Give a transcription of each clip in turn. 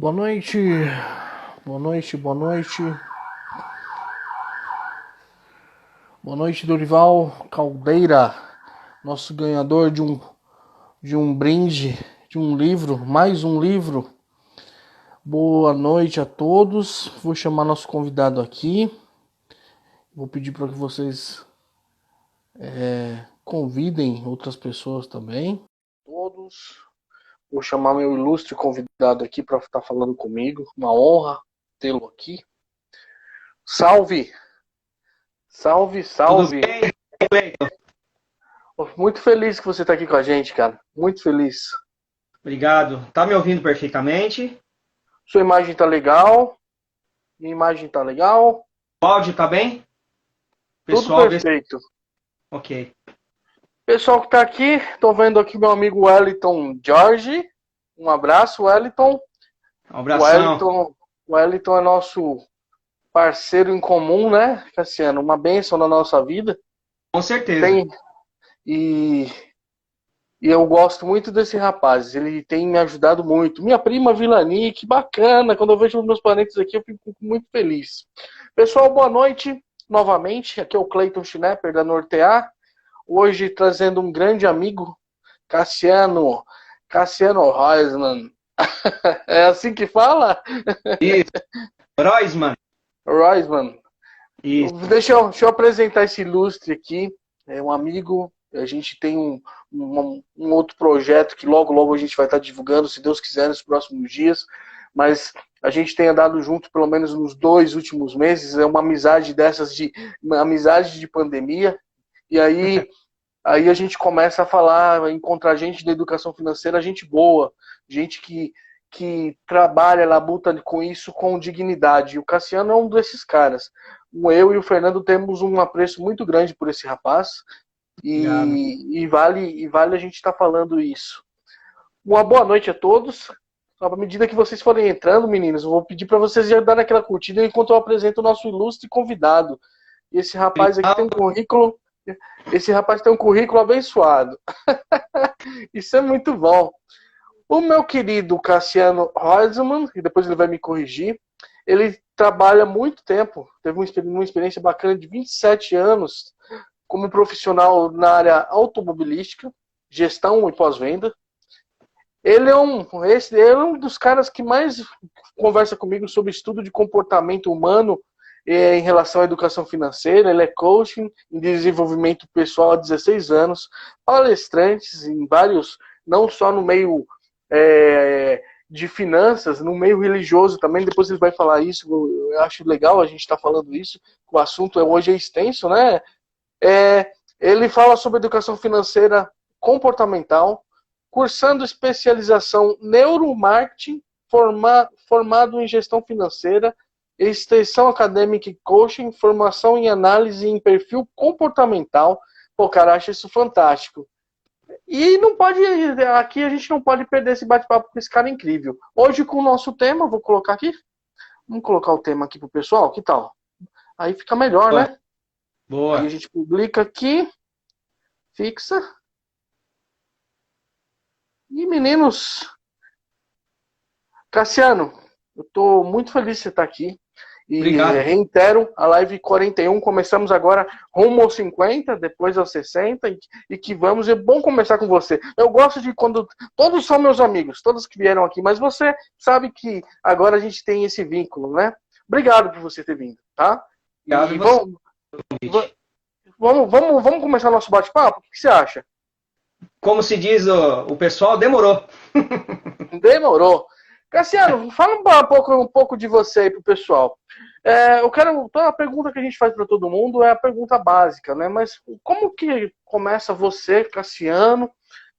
Boa noite, boa noite, boa noite. Boa noite, Dorival Caldeira, nosso ganhador de um brinde, de um livro, mais um livro. Boa noite a todos. Vou chamar nosso convidado aqui. Vou pedir para que vocês convidem outras pessoas também. Todos. Vou chamar meu ilustre convidado aqui para estar falando comigo. Uma honra tê-lo aqui. Salve! Salve, Tudo salve! bem, Cleiton? Muito feliz que você está aqui com a gente, cara. Muito feliz. Obrigado. Tá me ouvindo perfeitamente? Sua imagem tá legal. Minha imagem tá legal. O áudio tá bem? Tudo Pessoal, vê se... perfeito. Ok. Pessoal que tá aqui, tô vendo aqui meu amigo Wellington Jorge. Um abraço, Wellington. Um O abração. Wellington, o Wellington é nosso parceiro em comum, né, Cassiano? Uma bênção na nossa vida. Com certeza. Tem e E eu gosto muito desse rapaz, ele tem me ajudado muito. Minha prima Vilani, que bacana, quando eu vejo os meus parentes aqui eu fico muito feliz. Pessoal, boa noite novamente, aqui é o Cleiton Schnepper da Nortear, hoje trazendo um grande amigo, Cassiano Reisman. É assim que fala? Isso. Roisman. Reisman. Isso. Deixa eu apresentar esse ilustre aqui, é um amigo. A gente tem um outro projeto que logo, logo a gente vai estar divulgando, se Deus quiser, nos próximos dias. Mas a gente tem andado junto pelo menos nos 2 últimos meses. É uma amizade uma amizade de pandemia. E aí a gente começa a falar, encontrar gente da educação financeira, gente boa, gente que trabalha, labuta com isso com dignidade. E o Cassiano é um desses caras. Eu e o Fernando temos um apreço muito grande por esse rapaz. Obrigado. E vale a gente estar falando isso. Uma boa noite a todos. À medida que vocês forem entrando, meninos, eu vou pedir para vocês já darem aquela curtida enquanto eu apresento o nosso ilustre convidado. Esse rapaz aqui tem um Obrigado. currículo. Esse rapaz tem um currículo abençoado. Isso é muito bom. O meu querido Cassiano Reutemann, e depois ele vai me corrigir, ele trabalha muito tempo, teve uma experiência bacana de 27 anos como profissional na área automobilística, gestão e pós-venda. Ele é um dos caras que mais conversa comigo sobre estudo de comportamento humano em relação à educação financeira. Ele é coaching em desenvolvimento pessoal há 16 anos, palestrantes em vários, não só no meio de finanças, no meio religioso também. Depois ele vai falar isso. Eu acho legal a gente estar falando isso. O assunto hoje é extenso, né? Ele fala sobre educação financeira comportamental, cursando especialização neuromarketing, formado em gestão financeira, extensão acadêmica e coaching, formação em análise em perfil comportamental. Pô, cara, acho isso fantástico. E não pode, aqui a gente não pode perder esse bate-papo com esse cara incrível. Hoje com o nosso tema, vou colocar aqui. Vamos colocar o tema aqui pro pessoal, que tal? Aí fica melhor, Boa. né? Aí a Boa. gente publica aqui, fixa. E meninos, Cassiano, eu estou muito feliz de você estar aqui. E Obrigado. reitero, a live 41, começamos agora rumo aos 50, depois aos 60, e que vamos, é bom começar com você. Eu gosto de quando, todos são meus amigos, todos que vieram aqui, mas você sabe que agora a gente tem esse vínculo, né? Obrigado por você ter vindo, tá? Obrigado E você vamos, pelo convite. vamos começar nosso bate-papo? O que você acha? Como se diz o pessoal, demorou. Demorou. Cassiano, fala um pouco de você aí pro pessoal. Toda a pergunta que a gente faz para todo mundo é a pergunta básica, né? Mas como que começa você, Cassiano,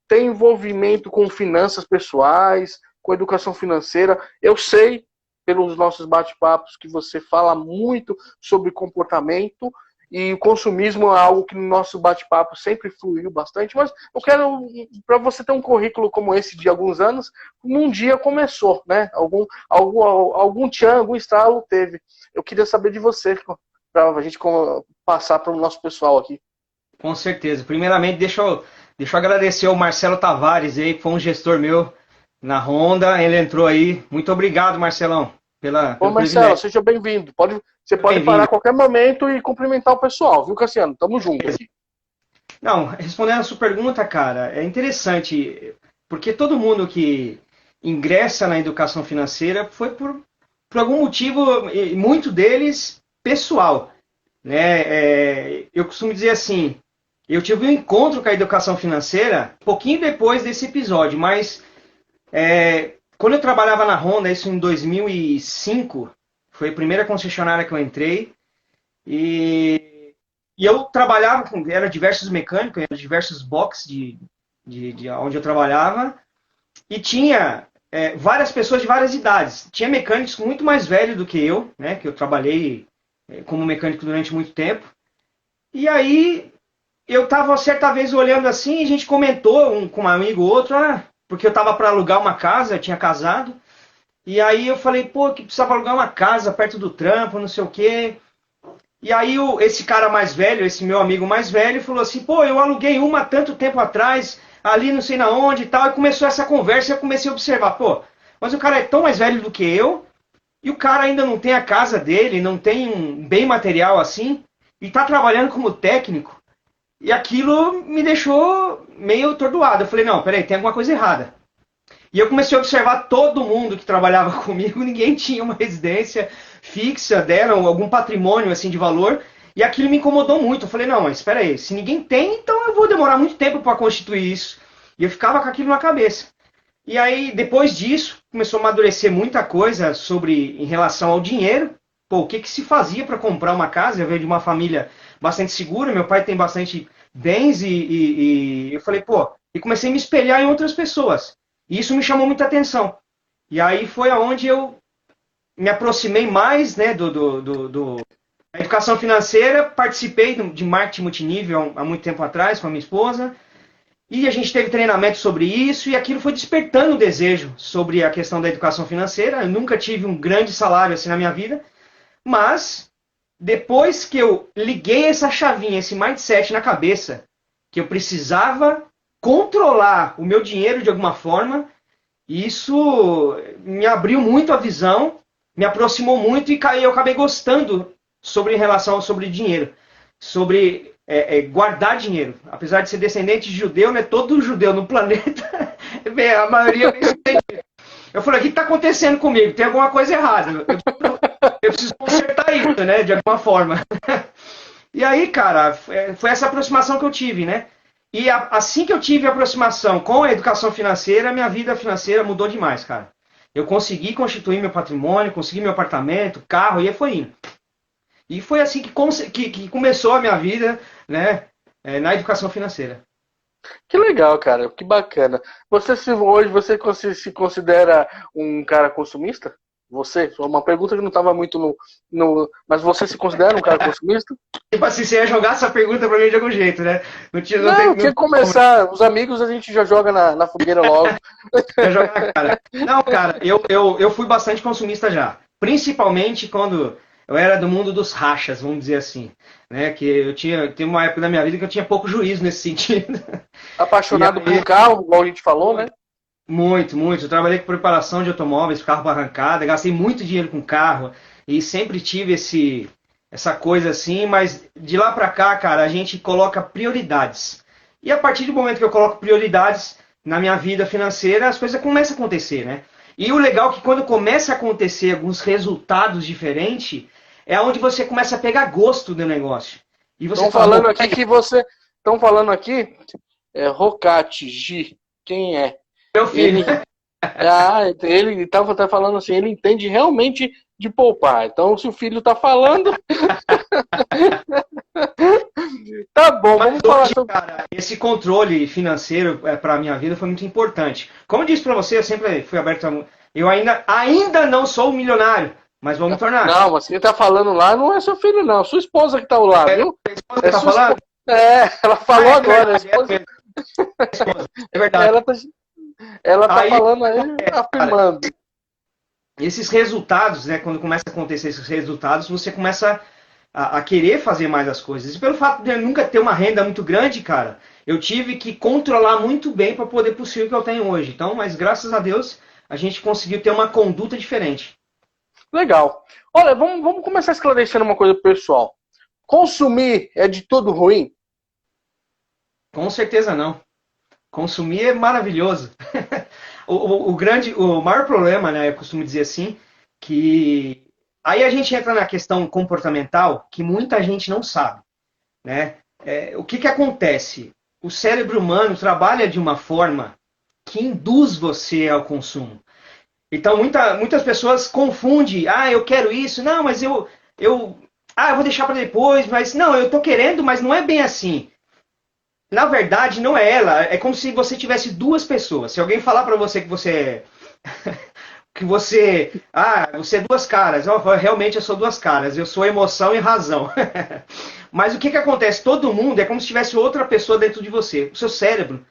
ter envolvimento com finanças pessoais, com educação financeira? Eu sei, pelos nossos bate-papos, que você fala muito sobre comportamento, e o consumismo é algo que no nosso bate-papo sempre fluiu bastante, mas eu quero, para você ter um currículo como esse de alguns anos, num dia começou, né? Algum tchan, algum estalo teve. Eu queria saber de você, para a gente passar para o nosso pessoal aqui. Com certeza. Primeiramente, deixa eu agradecer ao Marcelo Tavares aí, que foi um gestor meu na Honda, ele entrou aí. Muito obrigado, Marcelão, Ô, pelo Marcelo, privilégio. seja bem-vindo. Você pode parar a Bem-vindo. qualquer momento e cumprimentar o pessoal, viu, Cassiano? Tamo junto aqui. Não, respondendo a sua pergunta, cara, é interessante, porque todo mundo que ingressa na educação financeira foi por algum motivo, e muito deles pessoal, né? Eu costumo dizer assim, eu tive um encontro com a educação financeira um pouquinho depois desse episódio, mas quando eu trabalhava na Honda, isso em 2005, foi a primeira concessionária que eu entrei, e eu trabalhava com, era diversos mecânicos, era diversos boxes de onde eu trabalhava, e tinha várias pessoas de várias idades. Tinha mecânicos muito mais velhos do que eu, né, que eu trabalhei como mecânico durante muito tempo. E aí eu estava certa vez olhando assim, e a gente comentou com um amigo ou outro, porque eu estava para alugar uma casa, eu tinha casado, e aí eu falei, pô, que precisava alugar uma casa perto do trampo, não sei o quê. E aí esse cara mais velho, esse meu amigo mais velho, falou assim, pô, eu aluguei uma há tanto tempo atrás, ali não sei na onde e tal, e começou essa conversa e eu comecei a observar, pô, mas o cara é tão mais velho do que eu, e o cara ainda não tem a casa dele, não tem um bem material assim, e tá trabalhando como técnico, e aquilo me deixou meio atordoado. Eu falei, não, peraí, tem alguma coisa errada. E eu comecei a observar todo mundo que trabalhava comigo, ninguém tinha uma residência fixa, deram algum patrimônio assim de valor, e aquilo me incomodou muito. Eu falei, não, mas espera aí, se ninguém tem, então eu vou demorar muito tempo para constituir isso. E eu ficava com aquilo na cabeça. E aí, depois disso, começou a amadurecer muita coisa sobre em relação ao dinheiro. Pô, o que, que se fazia para comprar uma casa? Eu venho de uma família bastante segura, meu pai tem bastante bens, e eu falei, pô, e comecei a me espelhar em outras pessoas. E isso me chamou muita atenção. E aí foi aonde eu me aproximei mais, né, da educação financeira, participei de marketing multinível há muito tempo atrás com a minha esposa, e a gente teve treinamento sobre isso, e aquilo foi despertando o desejo sobre a questão da educação financeira. Eu nunca tive um grande salário assim na minha vida, mas depois que eu liguei essa chavinha, esse mindset na cabeça, que eu precisava controlar o meu dinheiro de alguma forma, isso me abriu muito a visão, me aproximou muito, e eu acabei gostando sobre em relação sobre dinheiro, sobre guardar dinheiro. Apesar de ser descendente de judeu, né, todo judeu no planeta, a maioria vem entendido. Eu falei, o que está acontecendo comigo? Tem alguma coisa errada. Eu preciso consertar isso, né, de alguma forma. E aí, cara, foi essa aproximação que eu tive, né? E assim que eu tive a aproximação com a educação financeira, minha vida financeira mudou demais, cara. Eu consegui constituir meu patrimônio, consegui meu apartamento, carro, e aí foi indo. E foi assim que começou a minha vida, né, na educação financeira. Que legal, cara. Que bacana. Hoje se considera um cara consumista? Você? Foi uma pergunta que não estava muito Mas você se considera um cara consumista? Tipo assim, você ia jogar essa pergunta pra mim de algum jeito, né? Não, tinha que começar. Os amigos a gente já joga na fogueira logo. Ia jogar na cara. Não, cara, eu fui bastante consumista já. Principalmente quando eu era do mundo dos rachas, vamos dizer assim. Né? Que tem uma época da minha vida que eu tinha pouco juízo nesse sentido. Apaixonado por carro, igual a gente falou, né? Muito, muito. Eu trabalhei com preparação de automóveis, carro para arrancada, gastei muito dinheiro com carro e sempre tive essa coisa assim, mas de lá para cá, cara, a gente coloca prioridades. E a partir do momento que eu coloco prioridades na minha vida financeira, as coisas começam a acontecer, né? E o legal é que quando começa a acontecer alguns resultados diferentes, é onde você começa a pegar gosto do negócio. E você Estão falando aqui que você... Estão falando aqui... Rocati, G. Quem é? Meu filho. Ele estava falando assim, ele entende realmente de poupar. Então, se o filho está falando... Tá bom, mas vamos falar sobre... Cara, esse controle financeiro para a minha vida foi muito importante. Como eu disse para você, eu sempre fui aberto a... Eu ainda não sou um milionário, mas vou me tornar. Não, mas quem tá falando lá não é seu filho, não. Sua esposa que tá ao lado, viu? A esposa que tá falando? Ela falou agora. Verdade, é verdade. Ela tá falando aí, afirmando. Esses resultados, né? Quando começa a acontecer esses resultados, você começa a querer fazer mais as coisas. E pelo fato de eu nunca ter uma renda muito grande, cara, eu tive que controlar muito bem para poder possível que eu tenho hoje. Então, mas graças a Deus, a gente conseguiu ter uma conduta diferente. Legal. Olha, vamos começar esclarecendo uma coisa pro pessoal. Consumir é de todo ruim? Com certeza não. Consumir é maravilhoso. O maior problema, né, eu costumo dizer assim, que aí a gente entra na questão comportamental que muita gente não sabe, né? O que acontece? O cérebro humano trabalha de uma forma que induz você ao consumo. Então muitas pessoas confundem, eu quero isso, não, mas eu vou deixar para depois, mas não, eu tô querendo, mas não é bem assim. Na verdade, não é ela. É como se você tivesse duas pessoas. Se alguém falar para você que você você é duas caras. Realmente eu sou duas caras. Eu sou emoção e razão. Mas o que acontece? Todo mundo é como se tivesse outra pessoa dentro de você. O seu cérebro,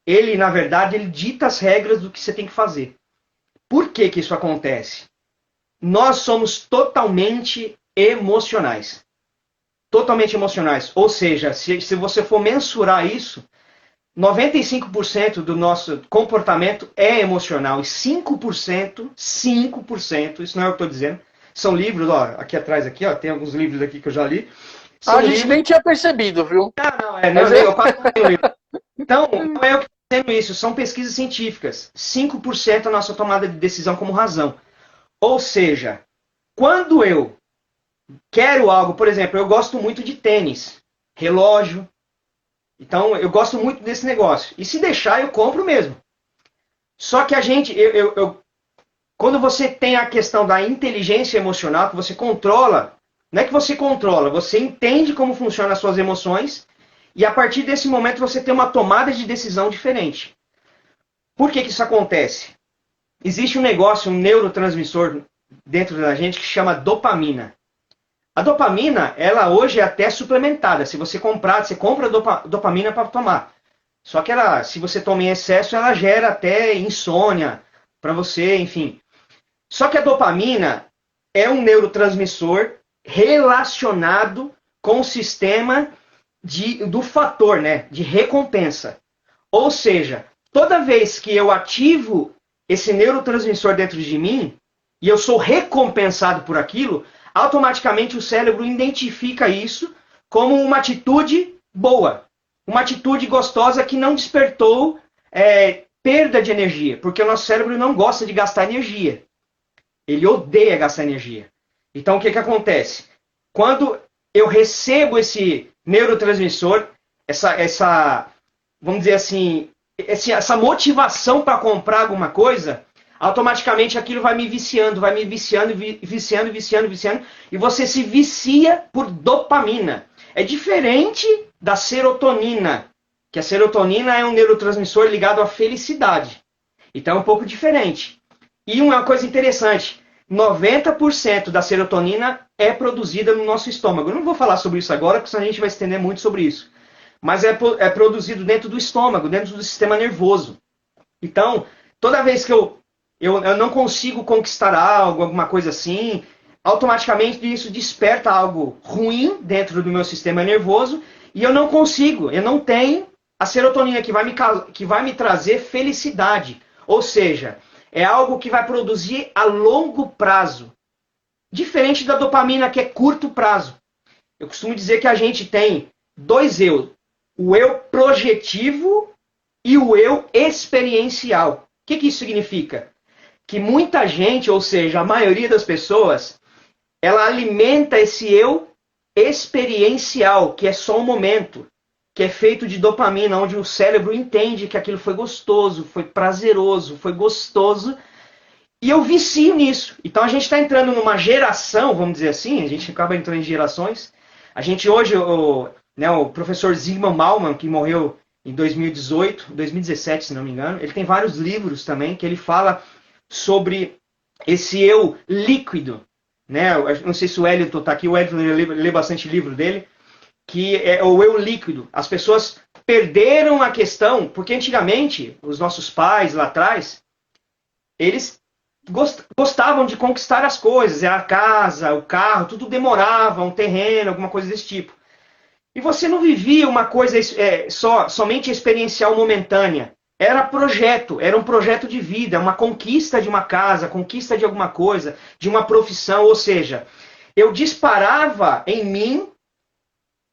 ele, na verdade, ele dita as regras do que você tem que fazer. Por que isso acontece? Nós somos totalmente emocionais. Totalmente emocionais. Ou seja, se você for mensurar isso, 95% do nosso comportamento é emocional. E 5%, isso não é o que eu estou dizendo, são livros, ó, aqui atrás, aqui, ó, tem alguns livros aqui que eu já li. A gente nem tinha percebido, viu? Eu quase não tenho livro. Então, não é eu que estou dizendo isso, são pesquisas científicas. 5% é a nossa tomada de decisão como razão. Ou seja, quando eu quero algo, por exemplo, eu gosto muito de tênis, relógio. Então, eu gosto muito desse negócio. E se deixar, eu compro mesmo. Só que a gente, quando você tem a questão da inteligência emocional, que você controla, não é que você controla, você entende como funcionam as suas emoções e a partir desse momento você tem uma tomada de decisão diferente. Por que isso acontece? Existe um negócio, um neurotransmissor dentro da gente que chama dopamina. A dopamina, ela hoje é até suplementada. Se você comprar, você compra dopamina para tomar. Só que ela, se você toma em excesso, ela gera até insônia para você, enfim. Só que a dopamina é um neurotransmissor relacionado com o sistema do fator, né, de recompensa. Ou seja, toda vez que eu ativo esse neurotransmissor dentro de mim e eu sou recompensado por aquilo, automaticamente o cérebro identifica isso como uma atitude boa, uma atitude gostosa que não despertou perda de energia, porque o nosso cérebro não gosta de gastar energia. Ele odeia gastar energia. Então o que acontece? Quando eu recebo esse neurotransmissor, vamos dizer assim, essa motivação para comprar alguma coisa, automaticamente aquilo vai me viciando, e você se vicia por dopamina. É diferente da serotonina, que a serotonina é um neurotransmissor ligado à felicidade. Então é um pouco diferente. E uma coisa interessante, 90% da serotonina é produzida no nosso estômago. Eu não vou falar sobre isso agora, porque senão a gente vai estender muito sobre isso. Mas é produzido dentro do estômago, dentro do sistema nervoso. Então, toda vez que eu não consigo conquistar algo, alguma coisa assim, automaticamente isso desperta algo ruim dentro do meu sistema nervoso e eu não tenho a serotonina que vai me trazer felicidade. Ou seja, é algo que vai produzir a longo prazo. Diferente da dopamina, que é curto prazo. Eu costumo dizer que a gente tem dois eu. O eu projetivo e o eu experiencial. O que isso significa? Que muita gente, ou seja, a maioria das pessoas, ela alimenta esse eu experiencial, que é só um momento, que é feito de dopamina, onde o cérebro entende que aquilo foi gostoso, foi prazeroso, foi gostoso, e eu vicio nisso. Então a gente está entrando numa geração, vamos dizer assim, a gente acaba entrando em gerações. A gente hoje, o professor Zygmunt Bauman, que morreu em 2017, se não me engano, ele tem vários livros também, que ele fala sobre esse eu líquido. Né? Eu não sei se o Wellington está aqui, o Wellington lê bastante livro dele, que é o eu líquido. As pessoas perderam a questão, porque antigamente, os nossos pais lá atrás, eles gostavam de conquistar as coisas, a casa, o carro, tudo demorava, um terreno, alguma coisa desse tipo. E você não vivia uma coisa somente experiencial momentânea. Era um projeto de vida, uma conquista de uma casa, conquista de alguma coisa, de uma profissão, ou seja, eu disparava em mim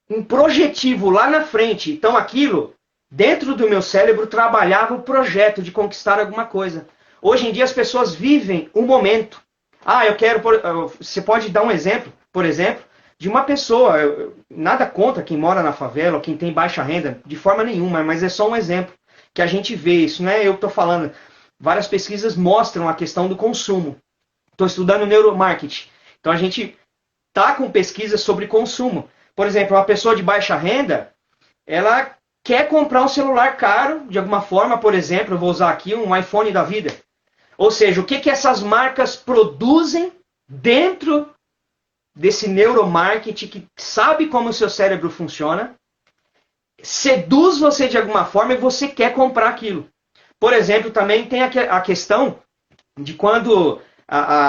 um projetivo lá na frente. Então aquilo, dentro do meu cérebro, trabalhava o projeto de conquistar alguma coisa. Hoje em dia as pessoas vivem o momento. Ah, eu quero. Você pode dar um exemplo, por exemplo, de uma pessoa. Nada contra quem mora na favela ou quem tem baixa renda, de forma nenhuma, mas é só um exemplo que a gente vê. Isso não é eu que estou falando. Várias pesquisas mostram a questão do consumo. Estou estudando neuromarketing. Então a gente está com pesquisas sobre consumo. Por exemplo, uma pessoa de baixa renda, ela quer comprar um celular caro, de alguma forma, por exemplo, eu vou usar aqui um iPhone da vida. Ou seja, o que essas marcas produzem dentro desse neuromarketing que sabe como o seu cérebro funciona, seduz você de alguma forma e você quer comprar aquilo. Por exemplo, também tem a questão de quando...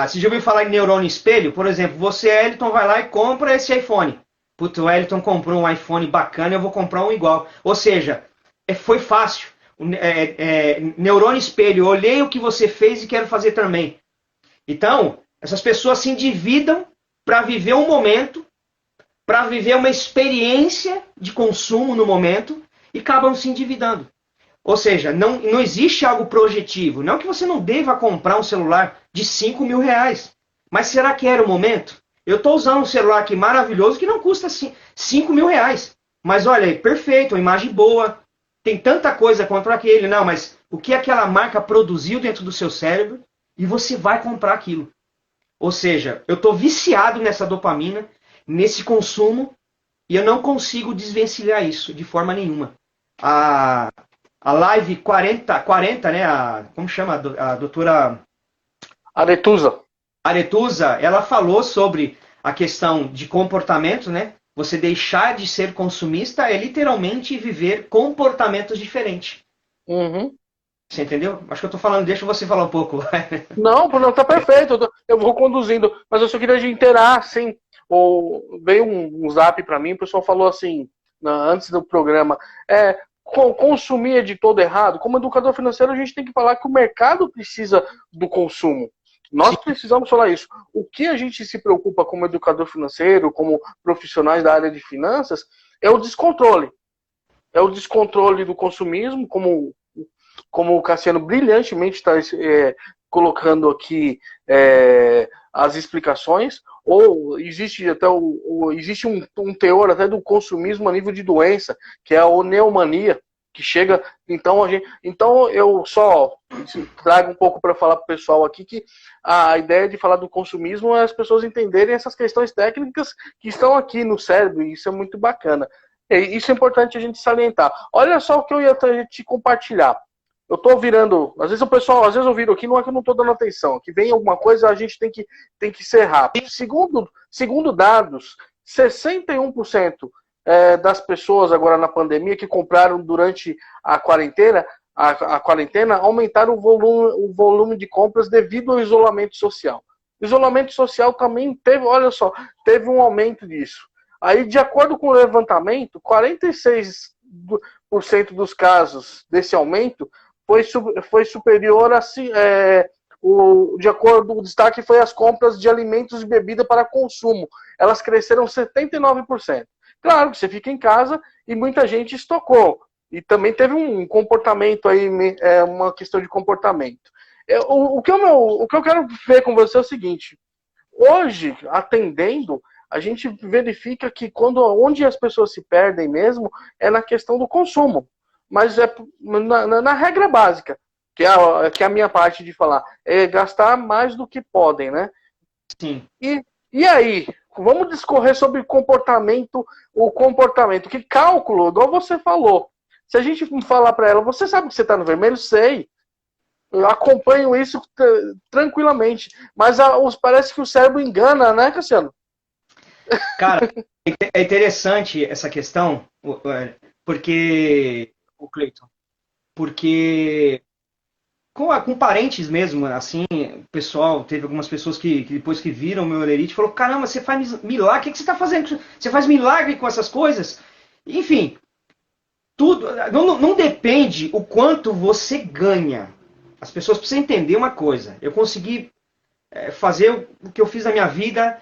você já ouviu falar em neurônio espelho? Por exemplo, você, Elton, vai lá e compra esse iPhone. Putz, o Elton comprou um iPhone bacana, eu vou comprar um igual. Ou seja, foi fácil. Neurônio espelho, eu olhei o que você fez e quero fazer também. Então, essas pessoas se endividam para viver um momento, para viver uma experiência de consumo no momento e acabam se endividando. Ou seja, não existe algo projetivo. Não que você não deva comprar um celular de 5 mil reais. Mas será que era o momento? Eu estou usando um celular aqui maravilhoso que não custa 5 mil reais. Mas olha aí, perfeito, uma imagem boa. Tem tanta coisa contra aquele. Não, mas o que aquela marca produziu dentro do seu cérebro e você vai comprar aquilo. Ou seja, eu estou viciado nessa dopamina, nesse consumo, e eu não consigo desvencilhar isso de forma nenhuma. A live 40, né? Como chama? A doutora Aretusa. Aretusa, ela falou sobre a questão de comportamento, né? Você deixar de ser consumista é literalmente viver comportamentos diferentes. Uhum. Você entendeu? Acho que eu tô falando, deixa você falar um pouco. Não, tá perfeito. Eu vou conduzindo. Mas eu só queria te inteirar, assim. Veio um zap para mim, o pessoal falou assim, antes do programa, consumir é de todo errado. Como educador financeiro, a gente tem que falar que o mercado precisa do consumo. Nós precisamos falar isso. O que a gente se preocupa como educador financeiro, como profissionais da área de finanças, é o descontrole. É o descontrole do consumismo, como o Cassiano brilhantemente está colocando aqui as explicações, ou existe até existe um teor até do consumismo a nível de doença, que é a oneomania, que chega. Então eu só trago um pouco para falar para o pessoal aqui que a ideia de falar do consumismo é as pessoas entenderem essas questões técnicas que estão aqui no cérebro, e isso é muito bacana. Isso é importante a gente salientar. Olha só o que eu ia te compartilhar. Eu tô virando. Às vezes o pessoal, às vezes eu viro aqui, não é que eu não tô dando atenção. Que vem alguma coisa, a gente tem que ser rápido. Segundo dados, 61% das pessoas agora na pandemia que compraram durante a quarentena, aumentaram o volume de compras devido ao isolamento social. O isolamento social também teve, olha só, teve um aumento disso. Aí, de acordo com o levantamento, 46% dos casos desse aumento foi superior a de acordo, o destaque foi as compras de alimentos e bebida para consumo. Elas cresceram 79%. Claro que você fica em casa e muita gente estocou. E também teve um comportamento aí, uma questão de comportamento. O que eu quero ver com você é o seguinte. Hoje, atendendo, a gente verifica que onde as pessoas se perdem mesmo é na questão do consumo. Mas é na regra básica, que é a minha parte de falar, é gastar mais do que podem, né? Sim. E aí, vamos discorrer sobre o comportamento, que cálculo, igual você falou. Se a gente falar para ela, você sabe que você está no vermelho? Sei. Eu acompanho isso tranquilamente. Mas parece que o cérebro engana, né, Cassiano? Cara, é interessante essa questão, porque o Cleiton, porque com parentes mesmo, assim, pessoal, teve algumas pessoas que depois que viram o meu Olerite, falou, caramba, você faz milagre, o que você está fazendo? Você faz milagre com essas coisas? Enfim, tudo, não depende o quanto você ganha. As pessoas precisam entender uma coisa, eu consegui fazer o que eu fiz na minha vida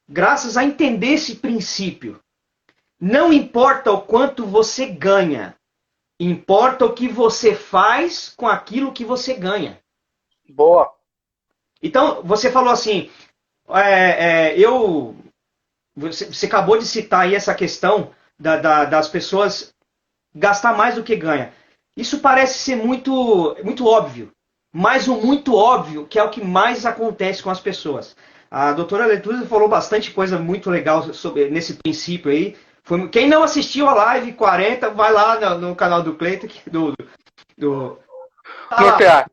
graças a entender esse princípio. Não importa o quanto você ganha, importa o que você faz com aquilo que você ganha. Boa. Então, você falou assim, você acabou de citar aí essa questão das pessoas gastar mais do que ganha. Isso parece ser muito, muito óbvio, mas o muito óbvio que é o que mais acontece com as pessoas. A doutora Letusa falou bastante coisa muito legal nesse princípio aí. Quem não assistiu a live 40, vai lá no canal do Cleiton, tá lá.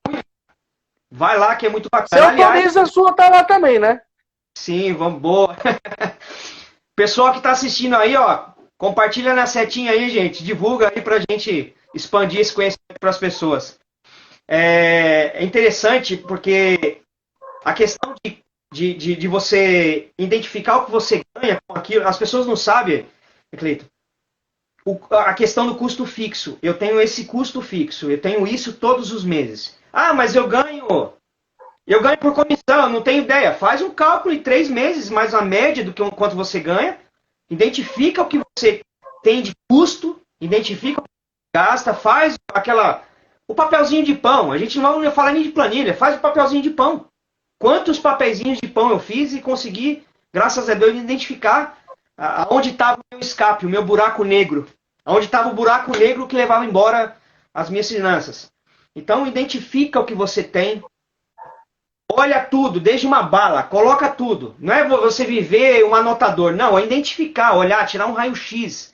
Vai lá que é muito bacana. Você autoriza a sua, tá lá também, né? Sim, vamos, boa. Pessoal que está assistindo aí, ó, compartilha na setinha aí, gente. Divulga aí pra gente expandir esse conhecimento para as pessoas. É interessante porque a questão de você identificar o que você ganha com aquilo, as pessoas não sabem, Cleiton, a questão do custo fixo. Eu tenho esse custo fixo, eu tenho isso todos os meses. Ah, mas eu ganho por comissão, não tenho ideia. Faz um cálculo em 3 meses, mais a média do que quanto você ganha. Identifica o que você tem de custo, identifica o que você gasta, faz o papelzinho de pão. A gente não vai falar nem de planilha, faz o papelzinho de pão. Quantos papeizinhos de pão eu fiz e consegui, graças a Deus, identificar aonde estava o meu escape, o meu buraco negro. Aonde estava o buraco negro que levava embora as minhas finanças. Então, identifica o que você tem. Olha tudo, desde uma bala, coloca tudo. Não é você viver um anotador, não, é identificar, olhar, tirar um raio-x,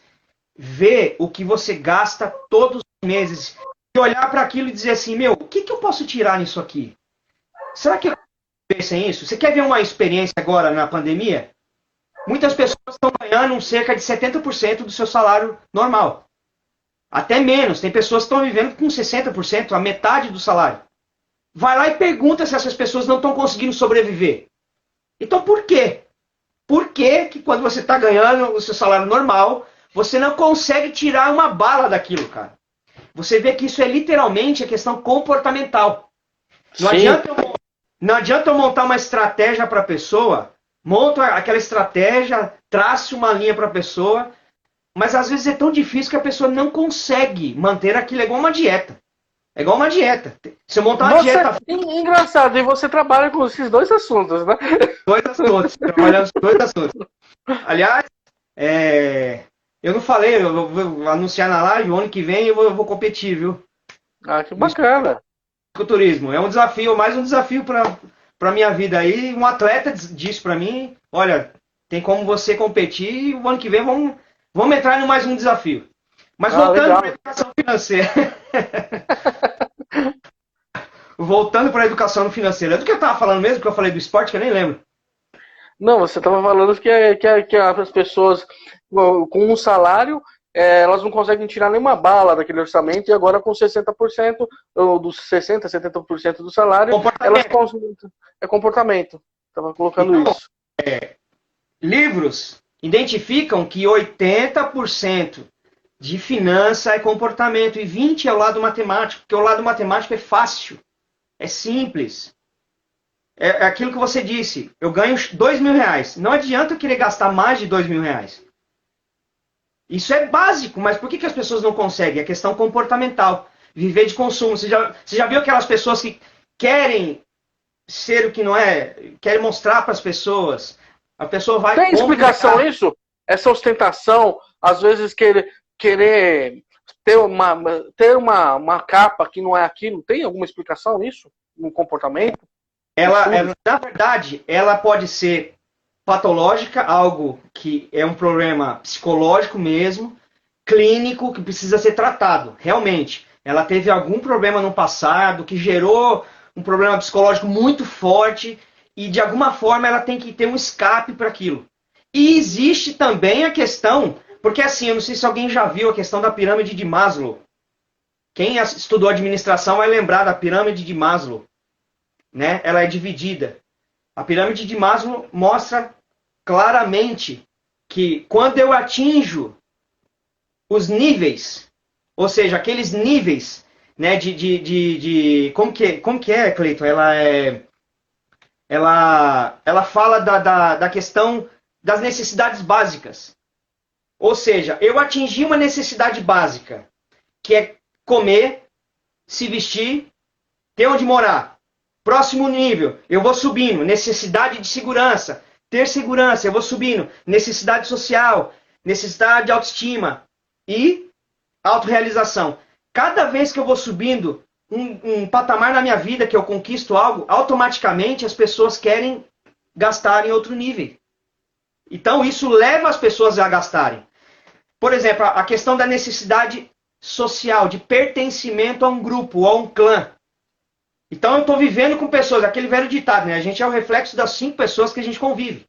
ver o que você gasta todos os meses e olhar para aquilo e dizer assim, meu, o que eu posso tirar nisso aqui? Será que eu penso nisso? Você quer ver uma experiência agora na pandemia? Muitas pessoas estão ganhando cerca de 70% do seu salário normal. Até menos, tem pessoas que estão vivendo com 60%, a metade do salário. Vai lá e pergunta se essas pessoas não estão conseguindo sobreviver. Então por quê? Por que quando você está ganhando o seu salário normal, você não consegue tirar uma bala daquilo, cara? Você vê que isso é literalmente a questão comportamental. Não adianta eu montar uma estratégia para a pessoa, monto aquela estratégia, traço uma linha para a pessoa, mas às vezes é tão difícil que a pessoa não consegue manter aquilo, é igual uma dieta. É igual uma dieta. Se eu montar uma dieta... Engraçado, e você trabalha com esses dois assuntos, né? Dois assuntos. Trabalhando com dois assuntos. Aliás, eu não falei, eu vou anunciar na live, o ano que vem eu vou competir, viu? Ah, que bacana. Turismo. É um desafio, mais um desafio para minha vida aí. Um atleta disse para mim, olha, tem como você competir e o ano que vem vamos entrar em mais um desafio. Mas voltando para a educação financeira. Voltando para a educação financeira. Do que eu estava falando mesmo, que eu falei do esporte, que eu nem lembro. Não, você estava falando que as pessoas com um salário, elas não conseguem tirar nenhuma bala daquele orçamento, e agora com 60%, ou dos 60%, 70% do salário, elas conseguem. É comportamento. Estava colocando então, isso. Livros identificam que 80% de finança é comportamento e 20% é o lado matemático, porque o lado matemático é fácil, é simples. É aquilo que você disse, eu ganho R$2.000. Não adianta eu querer gastar mais de R$2.000. Isso é básico, mas por que as pessoas não conseguem? É questão comportamental, viver de consumo. Você já viu aquelas pessoas que querem ser o que não é, querem mostrar para as pessoas? A pessoa vai... Tem explicação isso? Essa ostentação, às vezes querer ter uma capa que não é aquilo, tem alguma explicação nisso? No comportamento? Na verdade, ela pode ser patológica, algo que é um problema psicológico mesmo, clínico, que precisa ser tratado, realmente. Ela teve algum problema no passado que gerou um problema psicológico muito forte e, de alguma forma, ela tem que ter um escape para aquilo. E existe também a questão... Porque assim, eu não sei se alguém já viu a questão da pirâmide de Maslow, Quem estudou administração vai lembrar da pirâmide de Maslow, né? Ela é dividida. A pirâmide de Maslow mostra claramente que quando eu atinjo os níveis, ou seja, aqueles níveis, né, como que é, Cleiton? Ela fala da questão das necessidades básicas. Ou seja, eu atingi uma necessidade básica, que é comer, se vestir, ter onde morar. Próximo nível, eu vou subindo. Necessidade de segurança, ter segurança, eu vou subindo. Necessidade social, necessidade de autoestima e autorrealização. Cada vez que eu vou subindo um patamar na minha vida, que eu conquisto algo, automaticamente as pessoas querem gastar em outro nível. Então isso leva as pessoas a gastarem. Por exemplo, a questão da necessidade social, de pertencimento a um grupo ou a um clã. Então eu estou vivendo com pessoas, aquele velho ditado, né? A gente é o reflexo das 5 pessoas que a gente convive.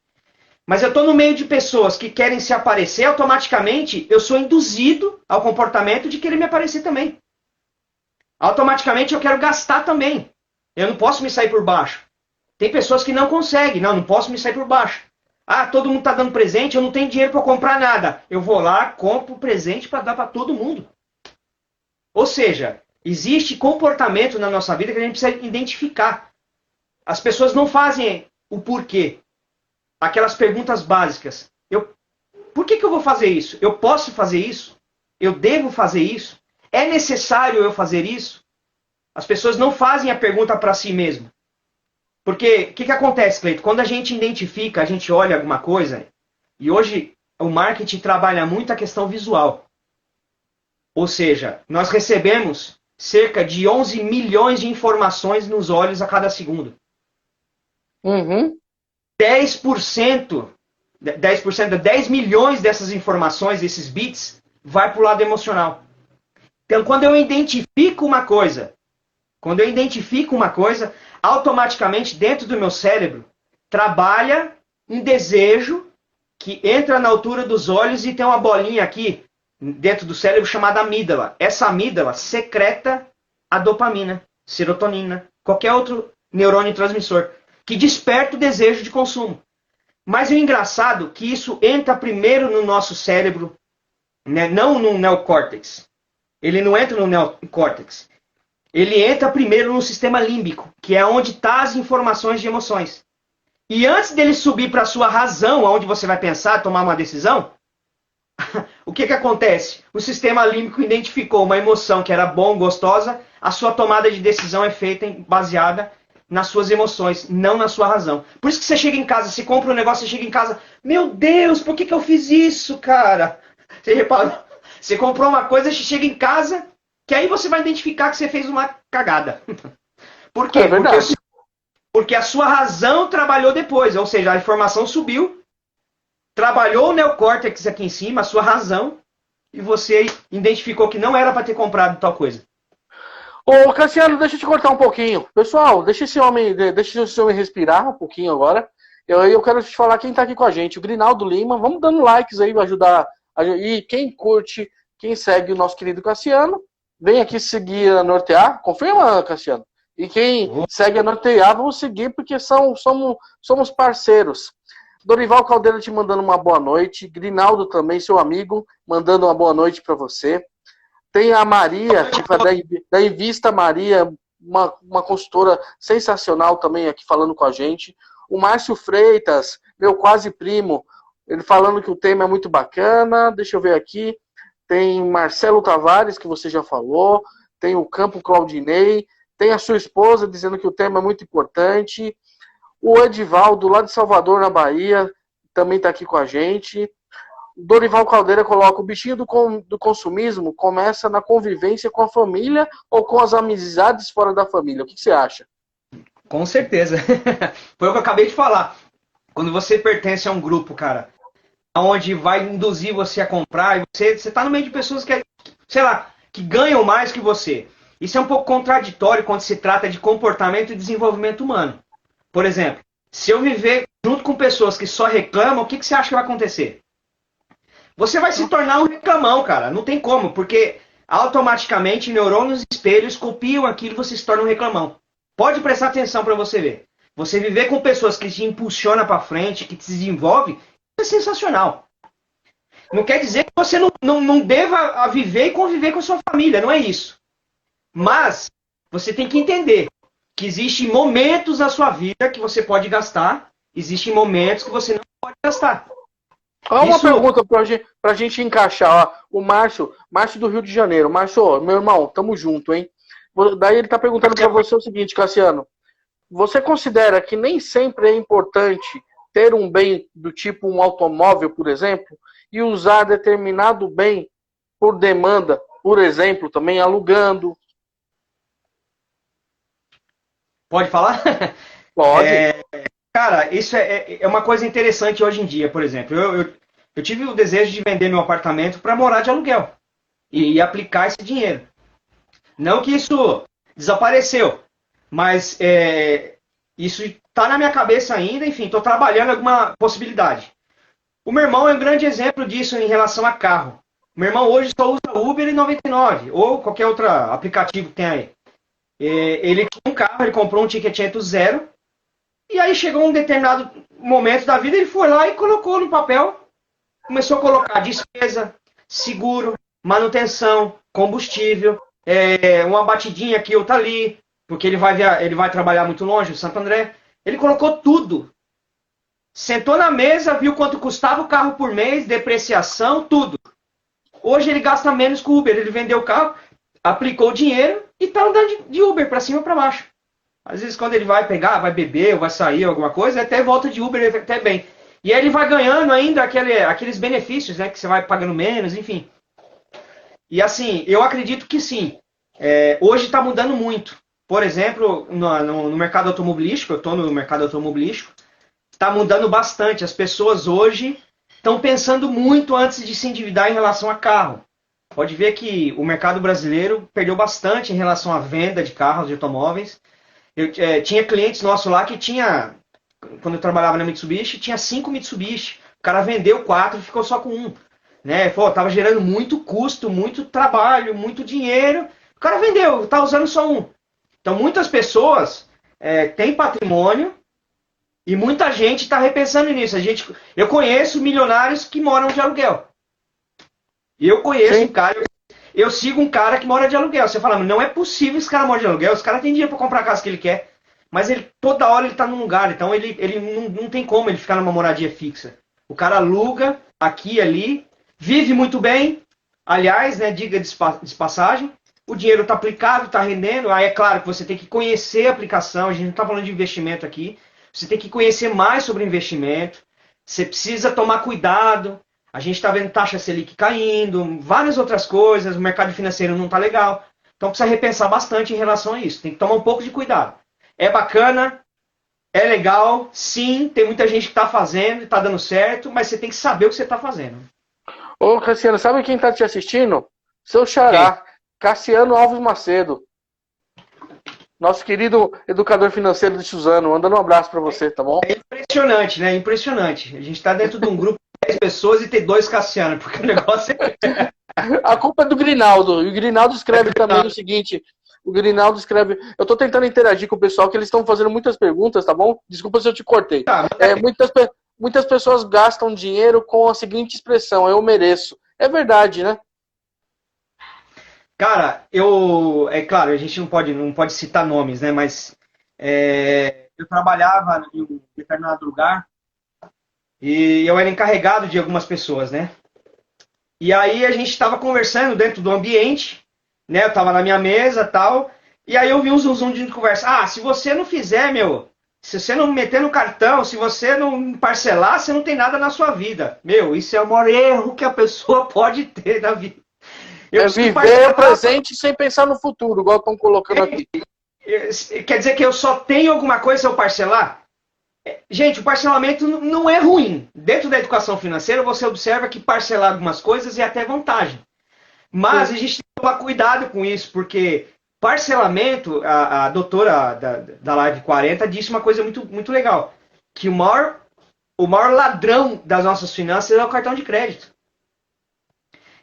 Mas eu estou no meio de pessoas que querem se aparecer, automaticamente eu sou induzido ao comportamento de querer me aparecer também. Automaticamente eu quero gastar também. Eu não posso me sair por baixo. Tem pessoas que não conseguem. Não posso me sair por baixo. Ah, todo mundo está dando presente, eu não tenho dinheiro para comprar nada. Eu vou lá, compro presente para dar para todo mundo. Ou seja, existe comportamento na nossa vida que a gente precisa identificar. As pessoas não fazem o porquê. Aquelas perguntas básicas. Por que eu vou fazer isso? Eu posso fazer isso? Eu devo fazer isso? É necessário eu fazer isso? As pessoas não fazem a pergunta para si mesmo. Porque o que acontece, Cleiton? Quando a gente identifica, a gente olha alguma coisa, e hoje o marketing trabalha muito a questão visual. Ou seja, nós recebemos cerca de 11 milhões de informações nos olhos a cada segundo. 10%, 10 milhões dessas informações, desses bits, vai para o lado emocional. Então, quando eu identifico uma coisa, automaticamente dentro do meu cérebro trabalha um desejo que entra na altura dos olhos e tem uma bolinha aqui dentro do cérebro chamada amígdala. Essa amígdala secreta a dopamina, serotonina, qualquer outro neurônio transmissor, que desperta o desejo de consumo. Mas o engraçado é que isso entra primeiro no nosso cérebro, né? Não no neocórtex. Ele não entra no neocórtex. Ele entra primeiro no sistema límbico, que é onde estão as informações de emoções. E antes dele subir para a sua razão, onde você vai pensar, tomar uma decisão, o que acontece? O sistema límbico identificou uma emoção que era bom, gostosa, a sua tomada de decisão é feita baseada nas suas emoções, não na sua razão. Por isso que você chega em casa, você compra um negócio, você chega em casa, meu Deus, por que eu fiz isso, cara? Você reparou? Você comprou uma coisa, você chega em casa, que aí você vai identificar que você fez uma cagada. Por quê? Porque a sua razão trabalhou depois, ou seja, a informação subiu, trabalhou o neocórtex aqui em cima, a sua razão, e você identificou que não era para ter comprado tal coisa. Ô, Cassiano, deixa eu te cortar um pouquinho. Pessoal, deixa esse homem respirar um pouquinho agora. Eu quero te falar quem está aqui com a gente. O Grinaldo Lima. Vamos dando likes aí, vai ajudar. E quem curte, quem segue o nosso querido Cassiano, vem aqui seguir a Nortear. Confirma, Cassiano? E quem segue a Nortear, vamos seguir, porque somos parceiros. Dorival Caldeira te mandando uma boa noite. Grinaldo também, seu amigo, mandando uma boa noite para você. Tem a Maria, da Invista Maria, uma consultora sensacional também aqui falando com a gente. O Márcio Freitas, meu quase primo, ele falando que o tema é muito bacana. Deixa eu ver aqui. Tem Marcelo Tavares, que você já falou. Tem o Campo Claudinei. Tem a sua esposa dizendo que o tema é muito importante. O Edivaldo, lá de Salvador, na Bahia, também está aqui com a gente. Dorival Caldeira coloca: o bichinho do consumismo começa na convivência com a família ou com as amizades fora da família. O que você acha? Com certeza. Foi o que eu acabei de falar. Quando você pertence a um grupo, cara, onde vai induzir você a comprar, e você está no meio de pessoas que, sei lá, que ganham mais que você. Isso é um pouco contraditório quando se trata de comportamento e desenvolvimento humano. Por exemplo, se eu viver junto com pessoas que só reclamam, o que você acha que vai acontecer? Você vai se tornar um reclamão, cara. Não tem como, porque automaticamente neurônios espelhos copiam aquilo e você se torna um reclamão. Pode prestar atenção para você ver. Você viver com pessoas que te impulsionam para frente, que te desenvolve, é sensacional. Não quer dizer que você não deva viver e conviver com a sua família, não é isso. Mas você tem que entender que existem momentos na sua vida que você pode gastar, existem momentos que você não pode gastar. Olha uma pergunta pra gente encaixar. Ó. O Márcio do Rio de Janeiro. Márcio, meu irmão, tamo junto, hein? Daí ele tá perguntando pra você o seguinte, Cassiano. Você considera que nem sempre é importante ter um bem do tipo um automóvel, por exemplo, e usar determinado bem por demanda, por exemplo, também alugando? Pode falar? Pode. Cara, isso é uma coisa interessante hoje em dia, por exemplo. Eu tive o desejo de vender meu apartamento para morar de aluguel e aplicar esse dinheiro. Não que isso desapareceu, mas isso está na minha cabeça ainda, enfim, estou trabalhando alguma possibilidade. O meu irmão é um grande exemplo disso em relação a carro. Meu irmão hoje só usa Uber e 99, ou qualquer outro aplicativo que tem aí. Ele tinha um carro, ele comprou um Ticketento zero, e aí chegou um determinado momento da vida, ele foi lá e colocou no papel, começou a colocar despesa, seguro, manutenção, combustível, uma batidinha aqui, outra ali, porque ele vai trabalhar muito longe, em Santo André. Ele colocou tudo. Sentou na mesa, viu quanto custava o carro por mês, depreciação, tudo. Hoje ele gasta menos com o Uber. Ele vendeu o carro, aplicou o dinheiro e está andando de Uber para cima e para baixo. Às vezes quando ele vai pegar, vai beber, ou vai sair, alguma coisa, até volta de Uber até bem. E aí ele vai ganhando ainda aqueles benefícios, né? Que você vai pagando menos, enfim. E assim, eu acredito que sim. Hoje está mudando muito. Por exemplo, no mercado automobilístico, eu estou no mercado automobilístico, está mudando bastante. As pessoas hoje estão pensando muito antes de se endividar em relação a carro. Pode ver que o mercado brasileiro perdeu bastante em relação à venda de carros, de automóveis. Eu tinha clientes nossos lá que tinha, quando eu trabalhava na Mitsubishi, tinha 5 Mitsubishi. O cara vendeu 4 e ficou só com um. Né? Pô, tava gerando muito custo, muito trabalho, muito dinheiro. O cara vendeu, tá usando só um. Então muitas pessoas têm patrimônio e muita gente está repensando nisso. Eu conheço milionários que moram de aluguel. Eu conheço um cara, eu sigo um cara que mora de aluguel. Você fala, não é possível esse cara mora de aluguel. Os caras têm dinheiro para comprar a casa que ele quer. Mas toda hora ele está num lugar. Então ele não tem como ele ficar numa moradia fixa. O cara aluga aqui e ali, vive muito bem. Aliás, né, diga de passagem, o dinheiro está aplicado, está rendendo. Aí é claro que você tem que conhecer a aplicação. A gente não está falando de investimento aqui. Você tem que conhecer mais sobre investimento. Você precisa tomar cuidado. A gente está vendo taxa Selic caindo, várias outras coisas, o mercado financeiro não está legal. Então precisa repensar bastante em relação a isso. Tem que tomar um pouco de cuidado. É bacana, é legal, sim, tem muita gente que está fazendo, está dando certo, mas você tem que saber o que você está fazendo. Ô, Cassiano, sabe quem está te assistindo? Seu xará, quem? Cassiano Alves Macedo. Nosso querido educador financeiro de Suzano. Mandando um abraço para você, tá bom? É impressionante, né? Impressionante. A gente está dentro de um grupo de 10 pessoas e tem 2 Cassiano, porque o negócio é... A culpa é do Grinaldo. E o Grinaldo escreve também o seguinte. O Grinaldo escreve... Eu tô tentando interagir com o pessoal, que eles estão fazendo muitas perguntas, tá bom? Desculpa se eu te cortei. Muitas pessoas gastam dinheiro com a seguinte expressão: eu mereço. É verdade, né? Cara, é claro, a gente não pode citar nomes, né? Mas eu trabalhava em um determinado lugar e eu era encarregado de algumas pessoas, né? E aí a gente estava conversando dentro do ambiente, né? Eu estava na minha mesa e tal, e aí eu vi um zoom de conversa. Ah, se você não fizer, se você não meter no cartão, se você não parcelar, você não tem nada na sua vida. Isso é o maior erro que a pessoa pode ter na vida. Viver o presente sem pensar no futuro, igual estão colocando aqui. Quer dizer que eu só tenho alguma coisa se eu parcelar? Gente, o parcelamento não é ruim. Dentro da educação financeira, você observa que parcelar algumas coisas é até vantagem. Mas a gente tem que tomar cuidado com isso, porque parcelamento, a doutora da Live 40 disse uma coisa muito, muito legal, que o maior ladrão das nossas finanças é o cartão de crédito.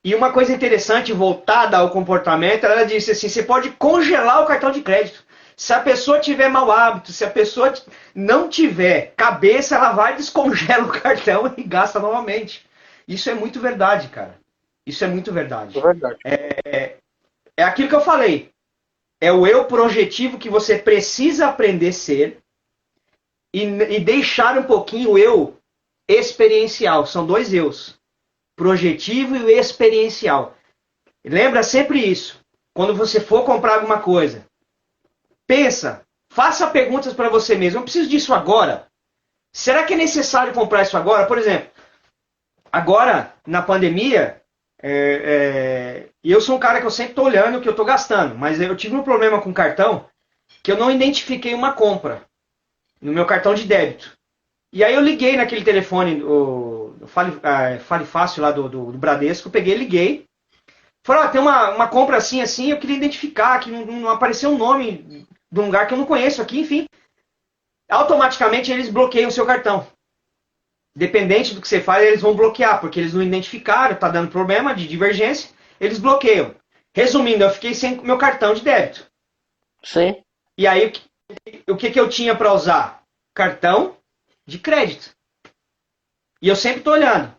E uma coisa interessante, voltada ao comportamento, ela disse assim, você pode congelar o cartão de crédito. Se a pessoa tiver mau hábito, se a pessoa não tiver cabeça, ela vai, descongela o cartão e gasta novamente. Isso é muito verdade, cara. Isso é muito verdade. É verdade. É aquilo que eu falei. É o eu projetivo que você precisa aprender a ser e deixar um pouquinho o eu experiencial. São dois eus. Projetivo e o experiencial. Lembra sempre isso. Quando você for comprar alguma coisa, pensa, faça perguntas para você mesmo. Eu preciso disso agora? Será que é necessário comprar isso agora? Por exemplo, agora, na pandemia, e eu sou um cara que eu sempre estou olhando o que eu estou gastando, mas eu tive um problema com o cartão que eu não identifiquei uma compra no meu cartão de débito. E aí eu liguei naquele telefone, o Fale Fácil lá do Bradesco, peguei e liguei. Falei, tem uma compra assim, eu queria identificar, que não apareceu um nome de um lugar que eu não conheço aqui, enfim. Automaticamente eles bloqueiam o seu cartão. Dependente do que você faz, eles vão bloquear, porque eles não identificaram, está dando problema de divergência, eles bloqueiam. Resumindo, eu fiquei sem meu cartão de débito. Sim. E aí, o que eu tinha para usar? Cartão de crédito. E eu sempre estou olhando.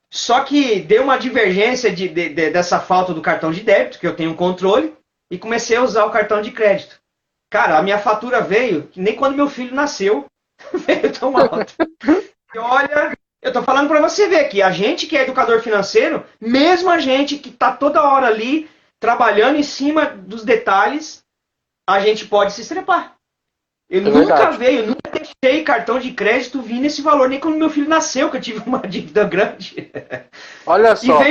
Só que deu uma divergência dessa falta do cartão de débito, que eu tenho um controle, e comecei a usar o cartão de crédito. Cara, a minha fatura veio, que nem quando meu filho nasceu, veio tão alta. E olha, eu tô falando para você ver que a gente que é educador financeiro, mesmo a gente que tá toda hora ali, trabalhando em cima dos detalhes, a gente pode se estrepar. Eu nunca deixei cartão de crédito vir nesse valor, nem quando meu filho nasceu, que eu tive uma dívida grande. Olha só.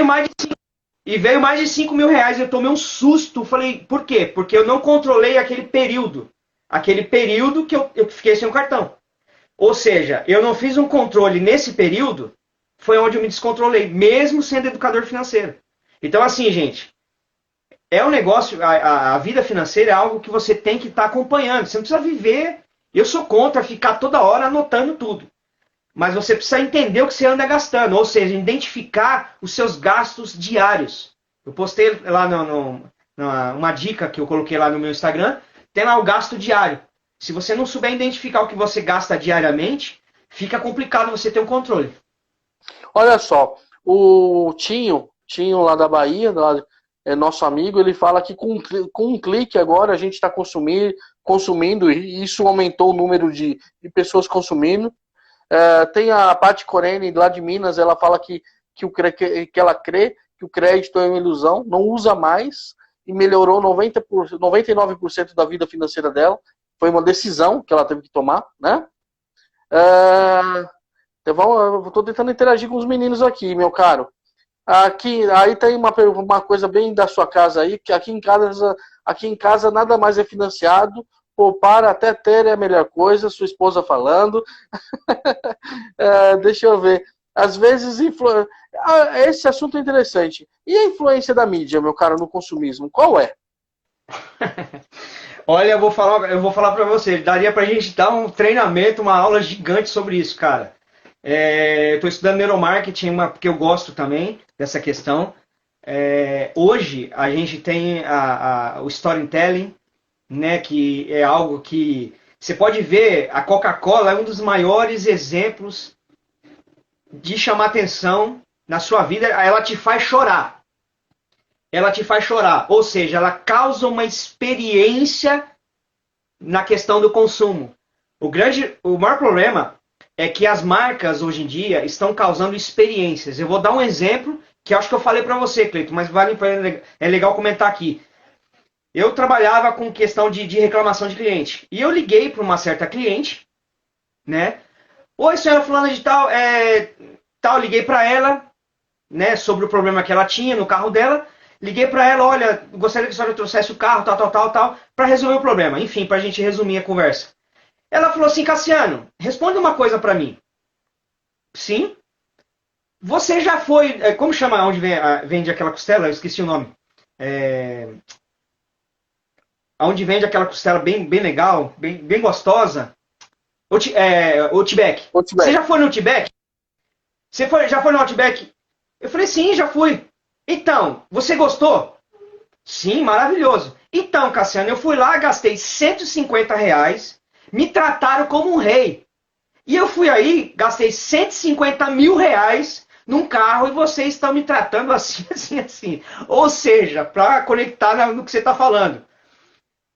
E veio mais de 5 mil reais. Eu tomei um susto. Falei, por quê? Porque eu não controlei aquele período. Aquele período que eu fiquei sem o cartão. Ou seja, eu não fiz um controle nesse período, foi onde eu me descontrolei, mesmo sendo educador financeiro. Então, assim, gente, é um negócio, a vida financeira é algo que você tem que estar acompanhando. Você não precisa viver. Eu sou contra ficar toda hora anotando tudo. Mas você precisa entender o que você anda gastando, ou seja, identificar os seus gastos diários. Eu postei lá uma dica que eu coloquei lá no meu Instagram, tem lá o gasto diário. Se você não souber identificar o que você gasta diariamente, fica complicado você ter um controle. Olha só, o Tinho lá da Bahia, nosso amigo, ele fala que com um clique agora a gente está consumindo, e isso aumentou o número de pessoas consumindo. Tem a Paty Corene, lá de Minas, ela fala que ela crê que o crédito é uma ilusão, não usa mais, e melhorou 99% da vida financeira dela. Foi uma decisão que ela teve que tomar, né? Eu estou tentando interagir com os meninos aqui, meu caro. Aí tem uma coisa bem da sua casa aí, que aqui em casa nada mais é financiado. Poupar até ter é a melhor coisa, sua esposa falando. Deixa eu ver. Às vezes, esse assunto é interessante. E a influência da mídia, meu caro, no consumismo, qual é? Olha, eu vou falar para você, daria pra gente dar um treinamento, uma aula gigante sobre isso, cara. Estou estudando neuromarketing, porque eu gosto também dessa questão. Hoje, a gente tem o storytelling, né, que é algo que você pode ver, a Coca-Cola é um dos maiores exemplos de chamar atenção na sua vida. Ela te faz chorar. Ela te faz chorar. Ou seja, ela causa uma experiência na questão do consumo. O maior problema é que as marcas hoje em dia estão causando experiências. Eu vou dar um exemplo que eu acho que eu falei para você, Cleiton, mas é legal comentar aqui. Eu trabalhava com questão de reclamação de cliente. E eu liguei para uma certa cliente, né? Oi, senhora fulana de tal, liguei para ela, né, sobre o problema que ela tinha no carro dela. Liguei para ela, olha, gostaria que a senhora trouxesse o carro, tal, para resolver o problema. Enfim, para a gente resumir a conversa. Ela falou assim, Cassiano, responde uma coisa para mim. Sim? Você já foi... Como chama onde vende aquela costela? Eu esqueci o nome. Onde vende aquela costela bem legal, bem gostosa. Outback. Você já foi no Outback? Já foi no Outback? Eu falei, sim, já fui. Então, você gostou? Sim, maravilhoso. Então, Cassiano, eu fui lá, gastei R$ 150, me trataram como um rei. E eu fui aí, gastei R$ 150.000 num carro e vocês estão me tratando assim, assim, assim. Ou seja, para conectar no que você está falando.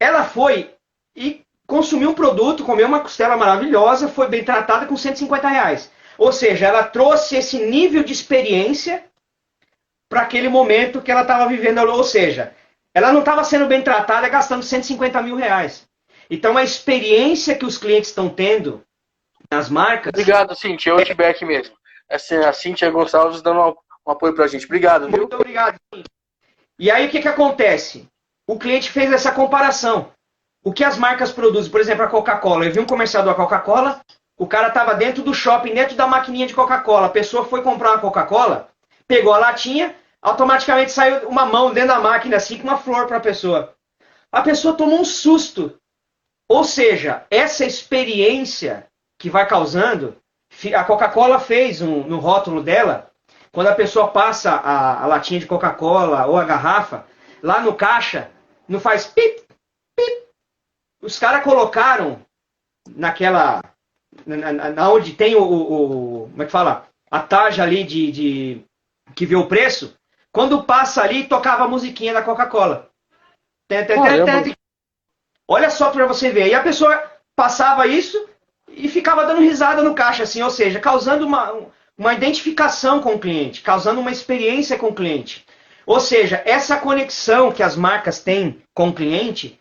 Ela foi e consumiu um produto, comeu uma costela maravilhosa, foi bem tratada com R$ 150. Ou seja, ela trouxe esse nível de experiência para aquele momento que ela estava vivendo. Ou seja, ela não estava sendo bem tratada gastando R$ 150.000. Então, a experiência que os clientes estão tendo nas marcas. Obrigado, Cíntia. É o feedback mesmo. A Cíntia Gonçalves dando um apoio pra gente. Obrigado, viu? Muito obrigado. E aí, o que acontece? O cliente fez essa comparação. O que as marcas produzem, por exemplo, a Coca-Cola. Eu vi um comercial da Coca-Cola, o cara estava dentro do shopping, dentro da maquininha de Coca-Cola. A pessoa foi comprar uma Coca-Cola, pegou a latinha, automaticamente saiu uma mão dentro da máquina, assim, com uma flor para a pessoa. A pessoa tomou um susto. Ou seja, essa experiência que vai causando, a Coca-Cola fez no rótulo dela, quando a pessoa passa a latinha de Coca-Cola ou a garrafa, lá no caixa, não faz pip, pip. Os caras colocaram naquela, na onde tem como é que fala? A tarja ali que vê o preço, quando passa ali, tocava a musiquinha da Coca-Cola. Olha só para você ver. E a pessoa passava isso e ficava dando risada no caixa, assim, ou seja, causando uma identificação com o cliente, causando uma experiência com o cliente. Ou seja, essa conexão que as marcas têm com o cliente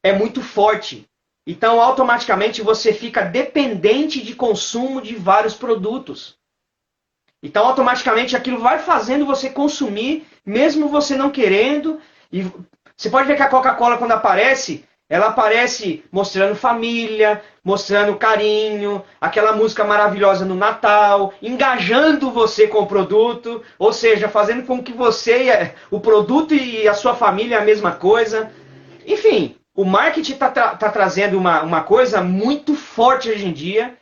é muito forte. Então, automaticamente, você fica dependente de consumo de vários produtos. Então, automaticamente, aquilo vai fazendo você consumir, mesmo você não querendo. E você pode ver que a Coca-Cola, quando aparece, ela aparece mostrando família, mostrando carinho, aquela música maravilhosa no Natal, engajando você com o produto, ou seja, fazendo com que você, o produto e a sua família é a mesma coisa. Enfim, o marketing está trazendo uma coisa muito forte hoje em dia,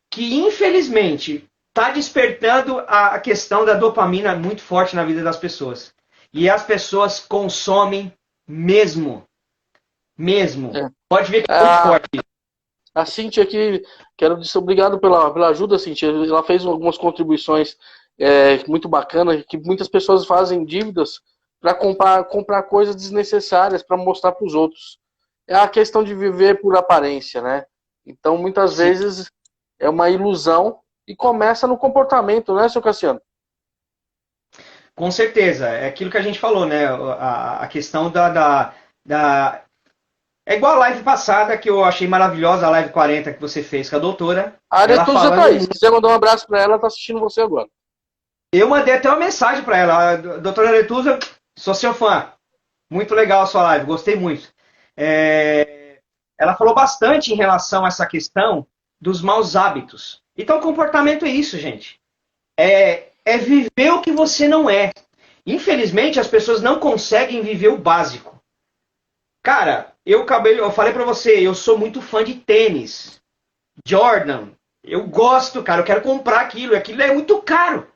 que infelizmente está despertando a questão da dopamina muito forte na vida das pessoas. E as pessoas consomem mesmo. É. Pode ver que é muito forte. A Cíntia aqui, quero dizer obrigado pela ajuda, Cíntia. Ela fez algumas contribuições muito bacanas, que muitas pessoas fazem dívidas para comprar coisas desnecessárias para mostrar para os outros. É a questão de viver por aparência, né? Então, muitas vezes, é uma ilusão e começa no comportamento, né, seu Cassiano? Com certeza. É aquilo que a gente falou, né? A questão da É igual a live passada, que eu achei maravilhosa, a live 40 que você fez com a doutora. A Aretusa tá aí. Se você mandar um abraço para ela, ela tá assistindo você agora. Eu mandei até uma mensagem para ela. Doutora Aretusa, sou seu fã. Muito legal a sua live, gostei muito. Ela falou bastante em relação a essa questão dos maus hábitos. Então, comportamento é isso, gente. É viver o que você não é. Infelizmente, as pessoas não conseguem viver o básico. Cara, eu falei pra você, eu sou muito fã de tênis. Jordan. Eu gosto, cara, eu quero comprar aquilo. Aquilo é muito caro.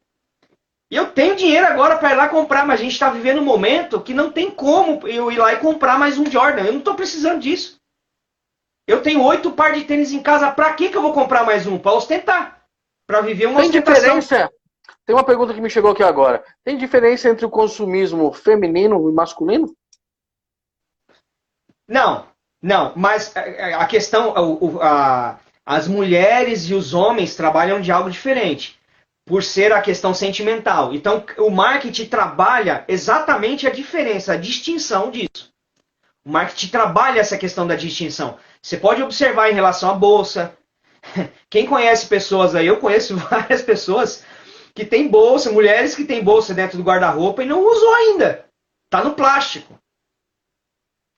E eu tenho dinheiro agora para ir lá comprar, mas a gente está vivendo um momento que não tem como eu ir lá e comprar mais um Jordan. Eu não estou precisando disso. Eu tenho 8 par de tênis em casa. Para que eu vou comprar mais um? Para ostentar. Para viver uma ostentação. Tem diferença? Tem uma pergunta que me chegou aqui agora. Tem diferença entre o consumismo feminino e masculino? Não, mas a questão, as mulheres e os homens trabalham de algo diferente, por ser a questão sentimental. Então, o marketing trabalha exatamente a diferença, a distinção disso. O marketing trabalha essa questão da distinção. Você pode observar em relação à bolsa. Quem conhece pessoas aí, eu conheço várias pessoas que têm bolsa, mulheres que têm bolsa dentro do guarda-roupa e não usou ainda. Está no plástico.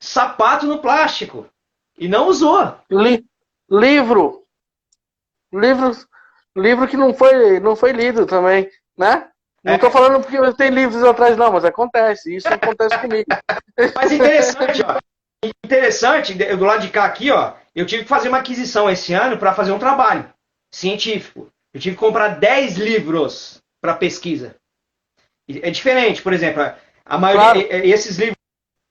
Sapato no plástico. E não usou. Livro que não foi lido também, né? Não estou falando porque eu tenho livros atrás, não, mas acontece. Isso acontece comigo. Mas interessante, ó. Interessante, do lado de cá aqui, ó. Eu tive que fazer uma aquisição esse ano para fazer um trabalho científico. Eu tive que comprar 10 livros para pesquisa. É diferente, por exemplo, a maioria, claro. Esses livros,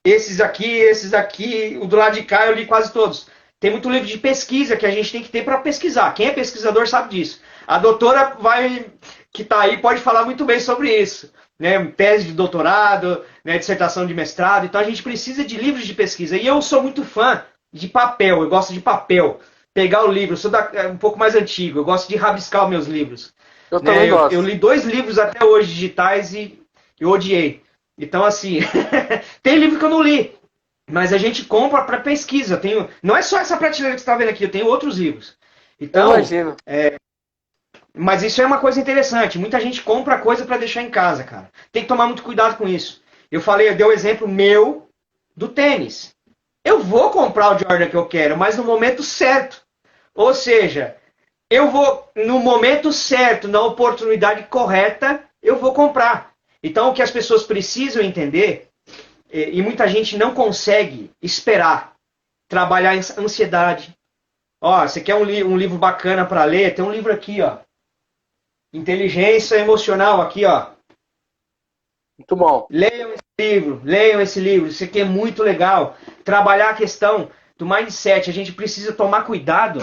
esses aqui, o do lado de cá eu li quase todos. Tem muito livro de pesquisa que a gente tem que ter para pesquisar. Quem é pesquisador sabe disso. A doutora que está aí pode falar muito bem sobre isso. Né? Tese de doutorado, né? Dissertação de mestrado. Então a gente precisa de livros de pesquisa. E eu sou muito fã de papel, eu gosto de papel. Pegar o livro, eu sou um pouco mais antigo, eu gosto de rabiscar os meus livros. Eu também gosto. Eu li 2 livros até hoje digitais e eu odiei. Então, assim, tem livro que eu não li, mas a gente compra para pesquisa. Não é só essa prateleira que você está vendo aqui, eu tenho outros livros. Então, eu imagino. Mas isso é uma coisa interessante. Muita gente compra coisa para deixar em casa, cara. Tem que tomar muito cuidado com isso. Eu dei o exemplo meu do tênis. Eu vou comprar o Jordan que eu quero, mas no momento certo. Ou seja, eu vou, no momento certo, na oportunidade correta, eu vou comprar. Então, o que as pessoas precisam entender, e muita gente não consegue esperar, trabalhar em ansiedade. Ó, você quer um livro bacana para ler? Tem um livro aqui, ó. Inteligência Emocional, aqui, ó. Muito bom. Leiam esse livro. Isso aqui é muito legal. Trabalhar a questão do mindset. A gente precisa tomar cuidado,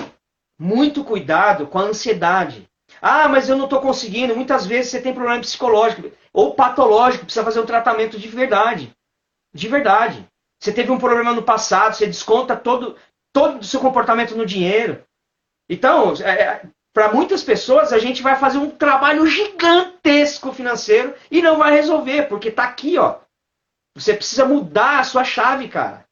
muito cuidado com a ansiedade. Ah, mas eu não estou conseguindo. Muitas vezes você tem problema psicológico ou patológico, precisa fazer um tratamento de verdade. De verdade. Você teve um problema no passado, você desconta todo o seu comportamento no dinheiro. Então, para muitas pessoas, a gente vai fazer um trabalho gigantesco financeiro e não vai resolver, porque está aqui, ó. Você precisa mudar a sua chave, cara.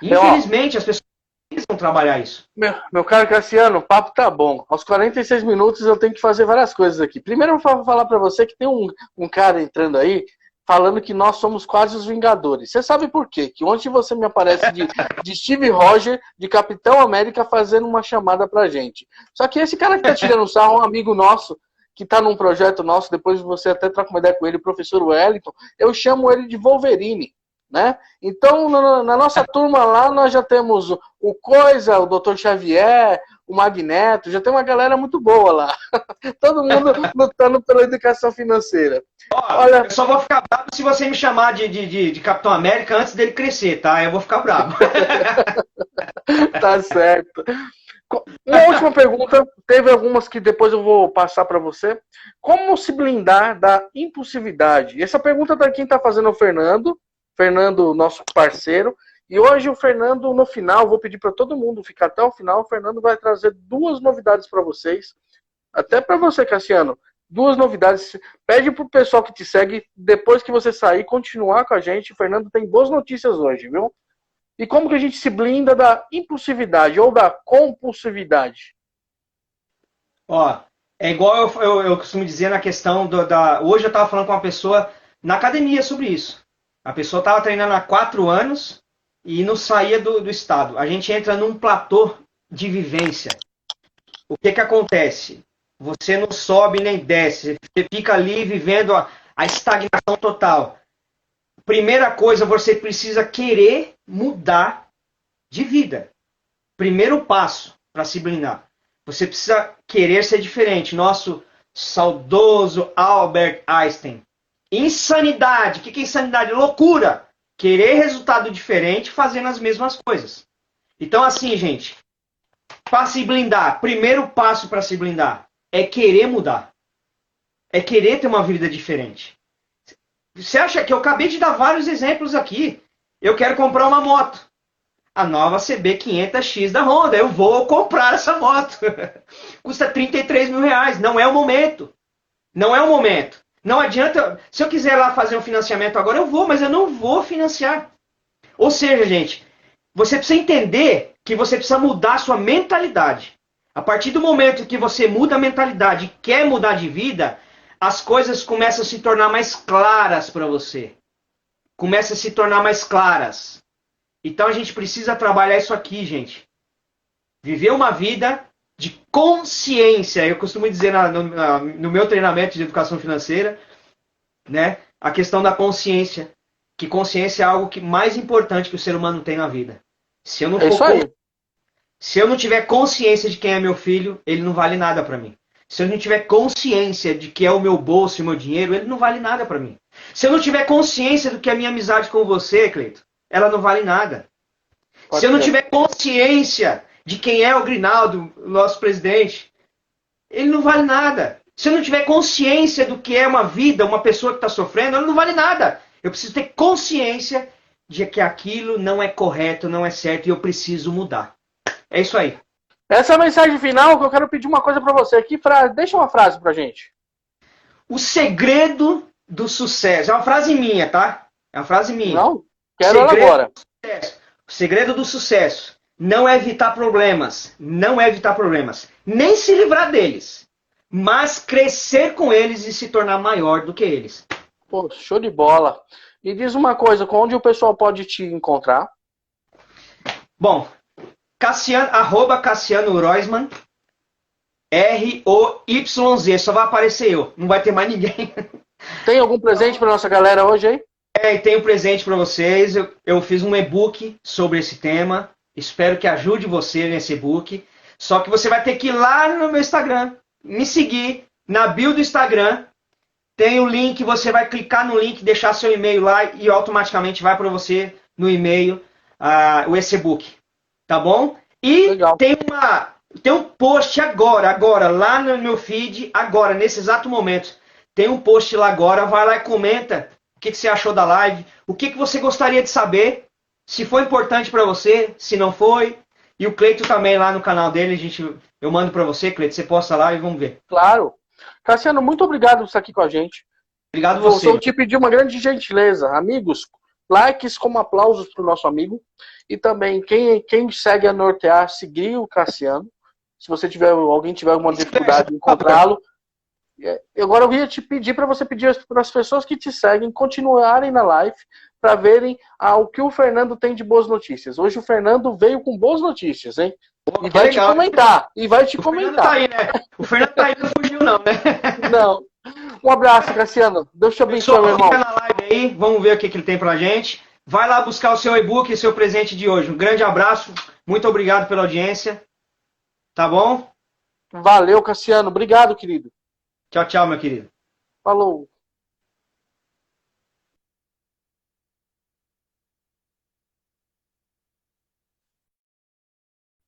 Infelizmente, as pessoas precisam trabalhar isso. Meu caro Cassiano, o papo tá bom. Aos 46 minutos eu tenho que fazer várias coisas aqui. Primeiro eu vou falar para você que tem um cara entrando aí falando que nós somos quase os Vingadores. Você sabe por quê? Que ontem você me aparece de Steve Rogers, de Capitão América, fazendo uma chamada pra gente. Só que esse cara que tá tirando sarro é um amigo nosso, que tá num projeto nosso, depois você até troca uma ideia com ele, o professor Wellington. Eu chamo ele de Wolverine. Né? Então, na nossa turma lá, nós já temos o Coisa, o Dr. Xavier, o Magneto, já tem uma galera muito boa lá. Todo mundo lutando pela educação financeira. Olha, eu só vou ficar bravo se você me chamar de Capitão América antes dele crescer, tá? Eu vou ficar bravo. Tá certo. Uma última pergunta, teve algumas que depois eu vou passar para você. Como se blindar da impulsividade? Essa pergunta quem está fazendo é o Fernando, nosso parceiro, e hoje o Fernando, no final, vou pedir para todo mundo ficar até o final, o Fernando vai trazer 2 novidades para vocês, até para você, Cassiano, 2 novidades, pede pro pessoal que te segue, depois que você sair, continuar com a gente, o Fernando tem boas notícias hoje, viu? E como que a gente se blinda da impulsividade ou da compulsividade? Ó, é igual eu costumo dizer na questão hoje eu estava falando com uma pessoa na academia sobre isso. A pessoa estava treinando há 4 anos e não saía do estado. A gente entra num platô de vivência. O que acontece? Você não sobe nem desce. Você fica ali vivendo a estagnação total. Primeira coisa, você precisa querer mudar de vida. Primeiro passo para se blindar. Você precisa querer ser diferente. Nosso saudoso Albert Einstein. Insanidade. O que é insanidade? Loucura. Querer resultado diferente fazendo as mesmas coisas. Então, assim, gente, para se blindar, primeiro passo para se blindar é querer mudar. É querer ter uma vida diferente. Você acha que eu acabei de dar vários exemplos aqui? Eu quero comprar uma moto. A nova CB500X da Honda. Eu vou comprar essa moto. Custa 33 mil reais. Não é o momento. Não é o momento. Não adianta, se eu quiser lá fazer um financiamento agora, eu vou, mas eu não vou financiar. Ou seja, gente, você precisa entender que você precisa mudar a sua mentalidade. A partir do momento que você muda a mentalidade e quer mudar de vida, as coisas começam a se tornar mais claras para você. Começam a se tornar mais claras. Então a gente precisa trabalhar isso aqui, gente. Viver uma vida de consciência. Eu costumo dizer no meu treinamento de educação financeira, né, a questão da consciência. Que consciência é algo mais importante que o ser humano tem na vida. Se eu não tiver consciência de quem é meu filho, ele não vale nada para mim. se eu não tiver consciência de que é o meu bolso e o meu dinheiro, ele não vale nada para mim. Se eu não tiver consciência do que é a minha amizade com você, Cleito, ela não vale nada. Se eu não tiver consciência de quem é o Grinaldo, o nosso presidente, ele não vale nada. Se eu não tiver consciência do que é uma vida, uma pessoa que está sofrendo, ela não vale nada. Eu preciso ter consciência de que aquilo não é correto, não é certo e eu preciso mudar. É isso aí. Essa é a mensagem final que eu quero pedir uma coisa para você. Deixa uma frase pra gente. O segredo do sucesso. É uma frase minha, tá? É uma frase minha. Não? Quero ela agora. O segredo do sucesso não é evitar problemas. Não é evitar problemas. Nem se livrar deles. Mas crescer com eles e se tornar maior do que eles. Pô, show de bola. Me diz uma coisa, onde o pessoal pode te encontrar? Bom, arroba Cassiano Roisman, R-O-Y-Z, só vai aparecer eu, não vai ter mais ninguém. Tem algum presente para nossa galera hoje aí? Tem um presente para vocês, eu fiz um e-book sobre esse tema, espero que ajude você nesse e-book, só que você vai ter que ir lá no meu Instagram, me seguir, na bio do Instagram, tem o link, você vai clicar no link, deixar seu e-mail lá e automaticamente vai para você no e-mail esse e-book. Tá bom? E legal. Tem um post agora, lá no meu feed, agora, nesse exato momento. Tem um post lá agora, vai lá e comenta o que você achou da live, o que você gostaria de saber, se foi importante para você, se não foi. E o Cleito também lá no canal dele, eu mando para você, Cleito, você posta lá e vamos ver. Claro. Cassiano, muito obrigado por estar aqui com a gente. Obrigado você. Eu te pedi uma grande gentileza. Amigos, likes como aplausos para o nosso amigo. E também, quem segue a Nortear, seguir o Cassiano. Se alguém tiver alguma dificuldade em encontrá-lo. Agora eu ia te pedir para você pedir para as pessoas que te seguem continuarem na live para verem o que o Fernando tem de boas notícias. Hoje o Fernando veio com boas notícias, hein? E vai te comentar. Fernando tá aí, né? O Fernando tá aí, não fugiu não, né? Não. Um abraço, Cassiano. Deus te abençoe, meu irmão. Fica na live aí, vamos ver o que ele tem pra gente. Vai lá buscar o seu e-book e seu presente de hoje. Um grande abraço, muito obrigado pela audiência. Tá bom? Valeu, Cassiano. Obrigado, querido. Tchau, tchau, meu querido. Falou.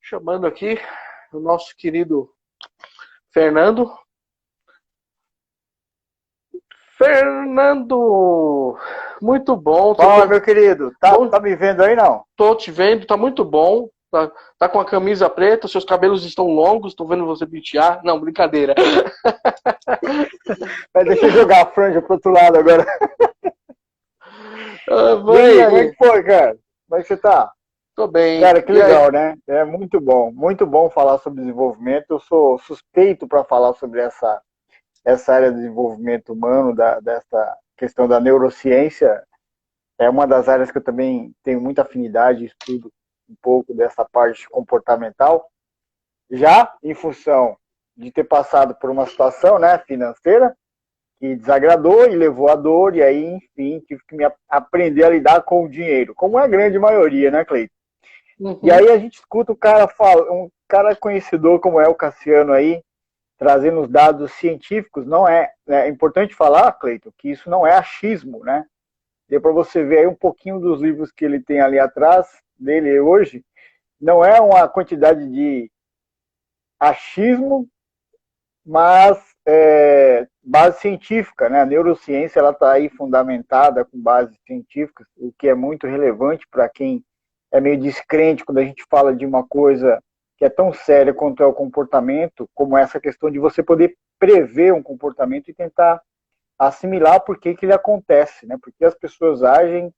Chamando aqui o nosso querido Fernando. Fernando, muito bom. Fala, meu querido. Tá me vendo aí, não? Tô te vendo, tá muito bom. Tá com a camisa preta, seus cabelos estão longos, tô vendo você pentear. Não, brincadeira. Deixa eu jogar a franja pro outro lado agora. Como é que foi, cara? Como é que você tá? Tô bem. Cara, que legal, né? É muito bom falar sobre desenvolvimento. Eu sou suspeito para falar sobre essa área de desenvolvimento humano, dessa questão da neurociência. É uma das áreas que eu também tenho muita afinidade, estudo um pouco dessa parte comportamental, já em função de ter passado por uma situação, né, financeira que desagradou e levou à dor, e aí, enfim, tive que aprender a lidar com o dinheiro, como é a grande maioria, né, Cleiton? Uhum. E aí a gente escuta um cara conhecedor como é o Cassiano aí, trazendo os dados científicos. Não é importante falar, Cleiton, que isso não é achismo, né? Deu para você ver aí um pouquinho dos livros que ele tem ali atrás dele hoje. Não é uma quantidade de achismo, mas base científica, né? A neurociência ela está aí fundamentada com bases científicas, o que é muito relevante para quem é meio descrente quando a gente fala de uma coisa que é tão séria quanto é o comportamento, como essa questão de você poder prever um comportamento e tentar assimilar por que ele acontece, né? Porque as pessoas agem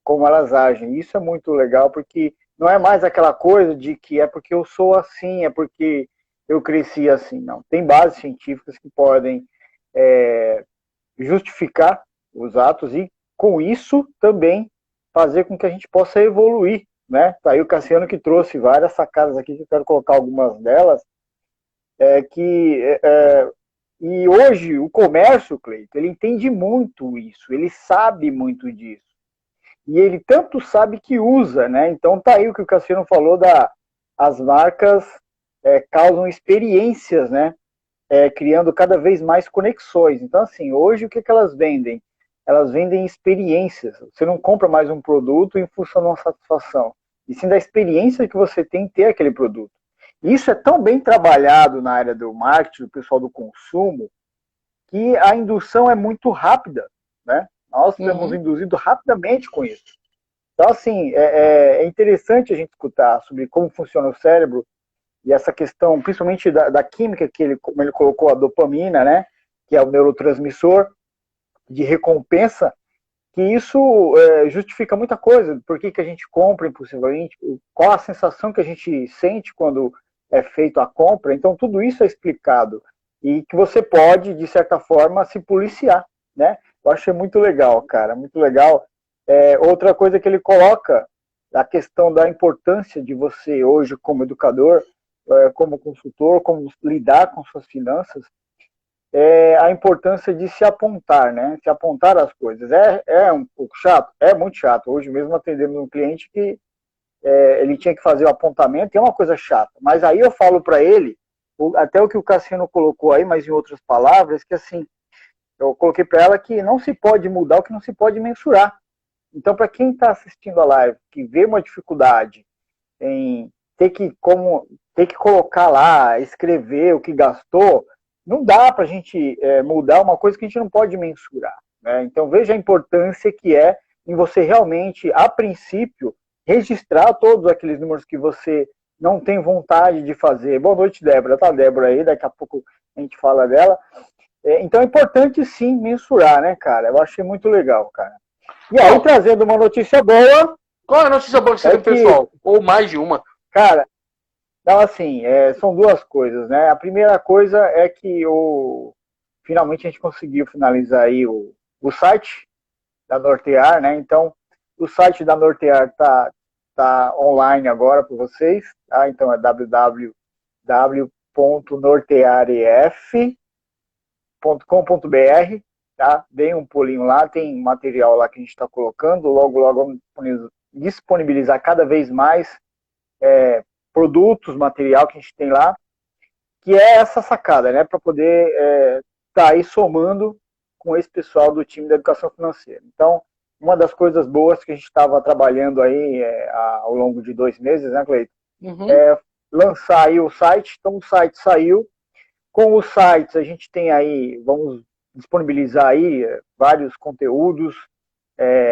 como elas agem. Isso é muito legal, porque não é mais aquela coisa de que é porque eu sou assim, é porque eu cresci assim. Não. Tem bases científicas que podem justificar os atos e, com isso, também fazer com que a gente possa evoluir, né? Tá aí o Cassiano que trouxe várias sacadas aqui, que eu quero colocar algumas delas, e hoje o comércio, Cleiton, ele entende muito isso, ele sabe muito disso. E ele tanto sabe que usa, né? Então tá aí o que o Cassiano falou, as marcas causam experiências, né? criando cada vez mais conexões. Então, assim, hoje o que elas vendem? Elas vendem experiências. Você não compra mais um produto em função de uma satisfação, e sim da experiência que você tem em ter aquele produto. Isso é tão bem trabalhado na área do marketing, do pessoal do consumo, que a indução é muito rápida, né? Nós temos induzido rapidamente com isso. Então, assim, é interessante a gente escutar sobre como funciona o cérebro e essa questão, principalmente da química, como ele colocou, a dopamina, né? Que é o neurotransmissor de recompensa, que isso justifica muita coisa. Por que a gente compra impulsivamente? Qual a sensação que a gente sente quando é feita a compra? Então, tudo isso é explicado. E que você pode, de certa forma, se policiar, né? Eu achei muito legal, cara, muito legal. Outra coisa que ele coloca, a questão da importância de você hoje, como educador, como consultor, como lidar com suas finanças, a importância de se apontar, né? Se apontar as coisas. É um pouco chato? É muito chato. Hoje mesmo atendendo um cliente que ele tinha que fazer o apontamento, e é uma coisa chata. Mas aí eu falo para ele, até o que o Cassiano colocou aí, mas em outras palavras, que assim, eu coloquei para ela que não se pode mudar o que não se pode mensurar. Então, para quem está assistindo a live, que vê uma dificuldade em ter que colocar lá, escrever o que gastou, não dá para a gente mudar uma coisa que a gente não pode mensurar, né? Então, veja a importância que é em você realmente, a princípio, registrar todos aqueles números que você não tem vontade de fazer. Boa noite, Débora. Tá a Débora aí, daqui a pouco a gente fala dela. Então é importante sim mensurar, né, cara? Eu achei muito legal, cara. E aí, trazendo uma notícia boa. Qual é a notícia boa que você tem, pessoal? Ou mais de uma? Cara, então, assim, são duas coisas, né? A primeira coisa é que finalmente a gente conseguiu finalizar aí o site da Nortear, né? Então, o site da Nortear tá online agora para vocês, tá? Então é www.nortearef.com.br, tá? Deem um pulinho lá, tem material lá que a gente está colocando, logo vamos disponibilizar cada vez mais produtos, material que a gente tem lá, que é essa sacada, né? Para poder tá aí somando com esse pessoal do time da educação financeira. Então, uma das coisas boas que a gente estava trabalhando aí ao longo de 2 meses, né, Cleiton? Lançar aí o site. Então, o site saiu. Com os sites, a gente tem aí, vamos disponibilizar aí vários conteúdos,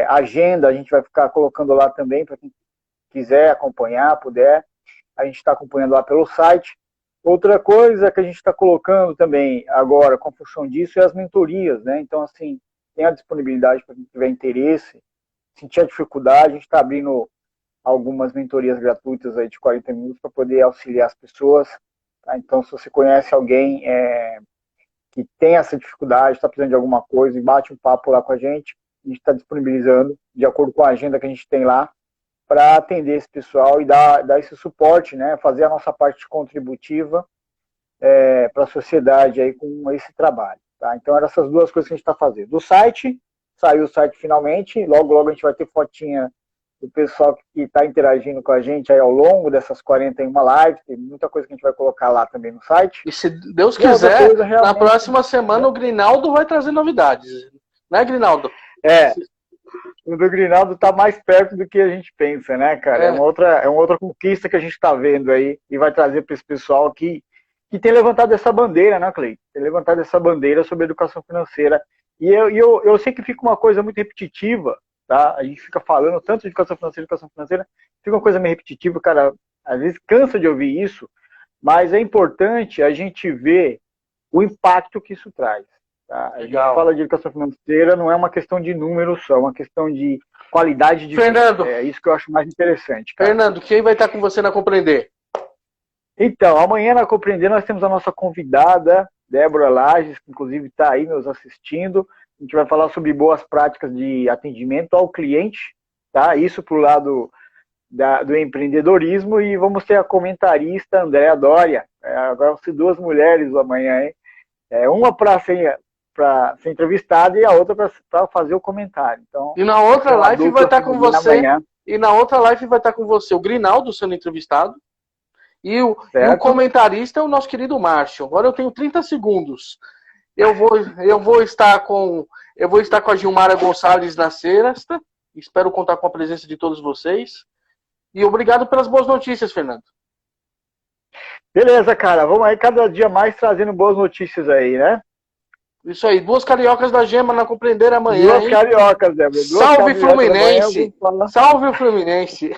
agenda, a gente vai ficar colocando lá também, para quem quiser acompanhar, puder. A gente está acompanhando lá pelo site. Outra coisa que a gente está colocando também agora, com função disso, é as mentorias, né? Então, assim, tem a disponibilidade para quem tiver interesse, sentir a dificuldade, a gente está abrindo algumas mentorias gratuitas aí de 40 minutos para poder auxiliar as pessoas. Tá? Então, se você conhece alguém que tem essa dificuldade, está precisando de alguma coisa, e bate um papo lá com a gente está disponibilizando, de acordo com a agenda que a gente tem lá, para atender esse pessoal e dar esse suporte, né? Fazer a nossa parte contributiva para a sociedade aí com esse trabalho. Tá? Então, eram essas duas coisas que a gente está fazendo. Do site, saiu o site finalmente, logo a gente vai ter fotinha do pessoal que está interagindo com a gente aí ao longo dessas 41 lives, tem muita coisa que a gente vai colocar lá também no site. E se Deus quiser, na próxima semana o Grinaldo vai trazer novidades. Né, Grinaldo? O do Grinaldo está mais perto do que a gente pensa, né, cara? É uma outra conquista que a gente está vendo aí e vai trazer para esse pessoal que tem levantado essa bandeira, né, Cleiton? Tem levantado essa bandeira sobre educação financeira. E eu sei que fica uma coisa muito repetitiva, tá? A gente fica falando tanto de educação financeira, fica uma coisa meio repetitiva, cara. Às vezes cansa de ouvir isso, mas é importante a gente ver o impacto que isso traz. Tá? A gente fala de educação financeira, não é uma questão de número só, é uma questão de qualidade de Fernando, vida. É isso que eu acho mais interessante, cara. Fernando, quem vai estar com você na Compreender? Então, amanhã na Compreender nós temos a nossa convidada, Débora Lages, que inclusive está aí nos assistindo. A gente vai falar sobre boas práticas de atendimento ao cliente, tá? Isso para o lado do empreendedorismo, e vamos ter a comentarista Andréa Doria. Agora vão ser 2 mulheres amanhã, hein? Uma para ser entrevistada e a outra para fazer o comentário. Então, e na outra live vai estar com você. E na outra live vai estar com você o Grinaldo sendo entrevistado E o comentarista é o nosso querido Márcio. Agora eu tenho 30 segundos. Eu vou estar com a Gilmara Gonçalves na sexta. Espero contar com a presença de todos vocês. E obrigado pelas boas notícias, Fernando. Beleza, cara. Vamos aí cada dia mais trazendo boas notícias aí, né? Isso aí. 2 cariocas da Gema na Compreender amanhã. 2 cariocas, Débora. Salve Fluminense! Salve o Fluminense!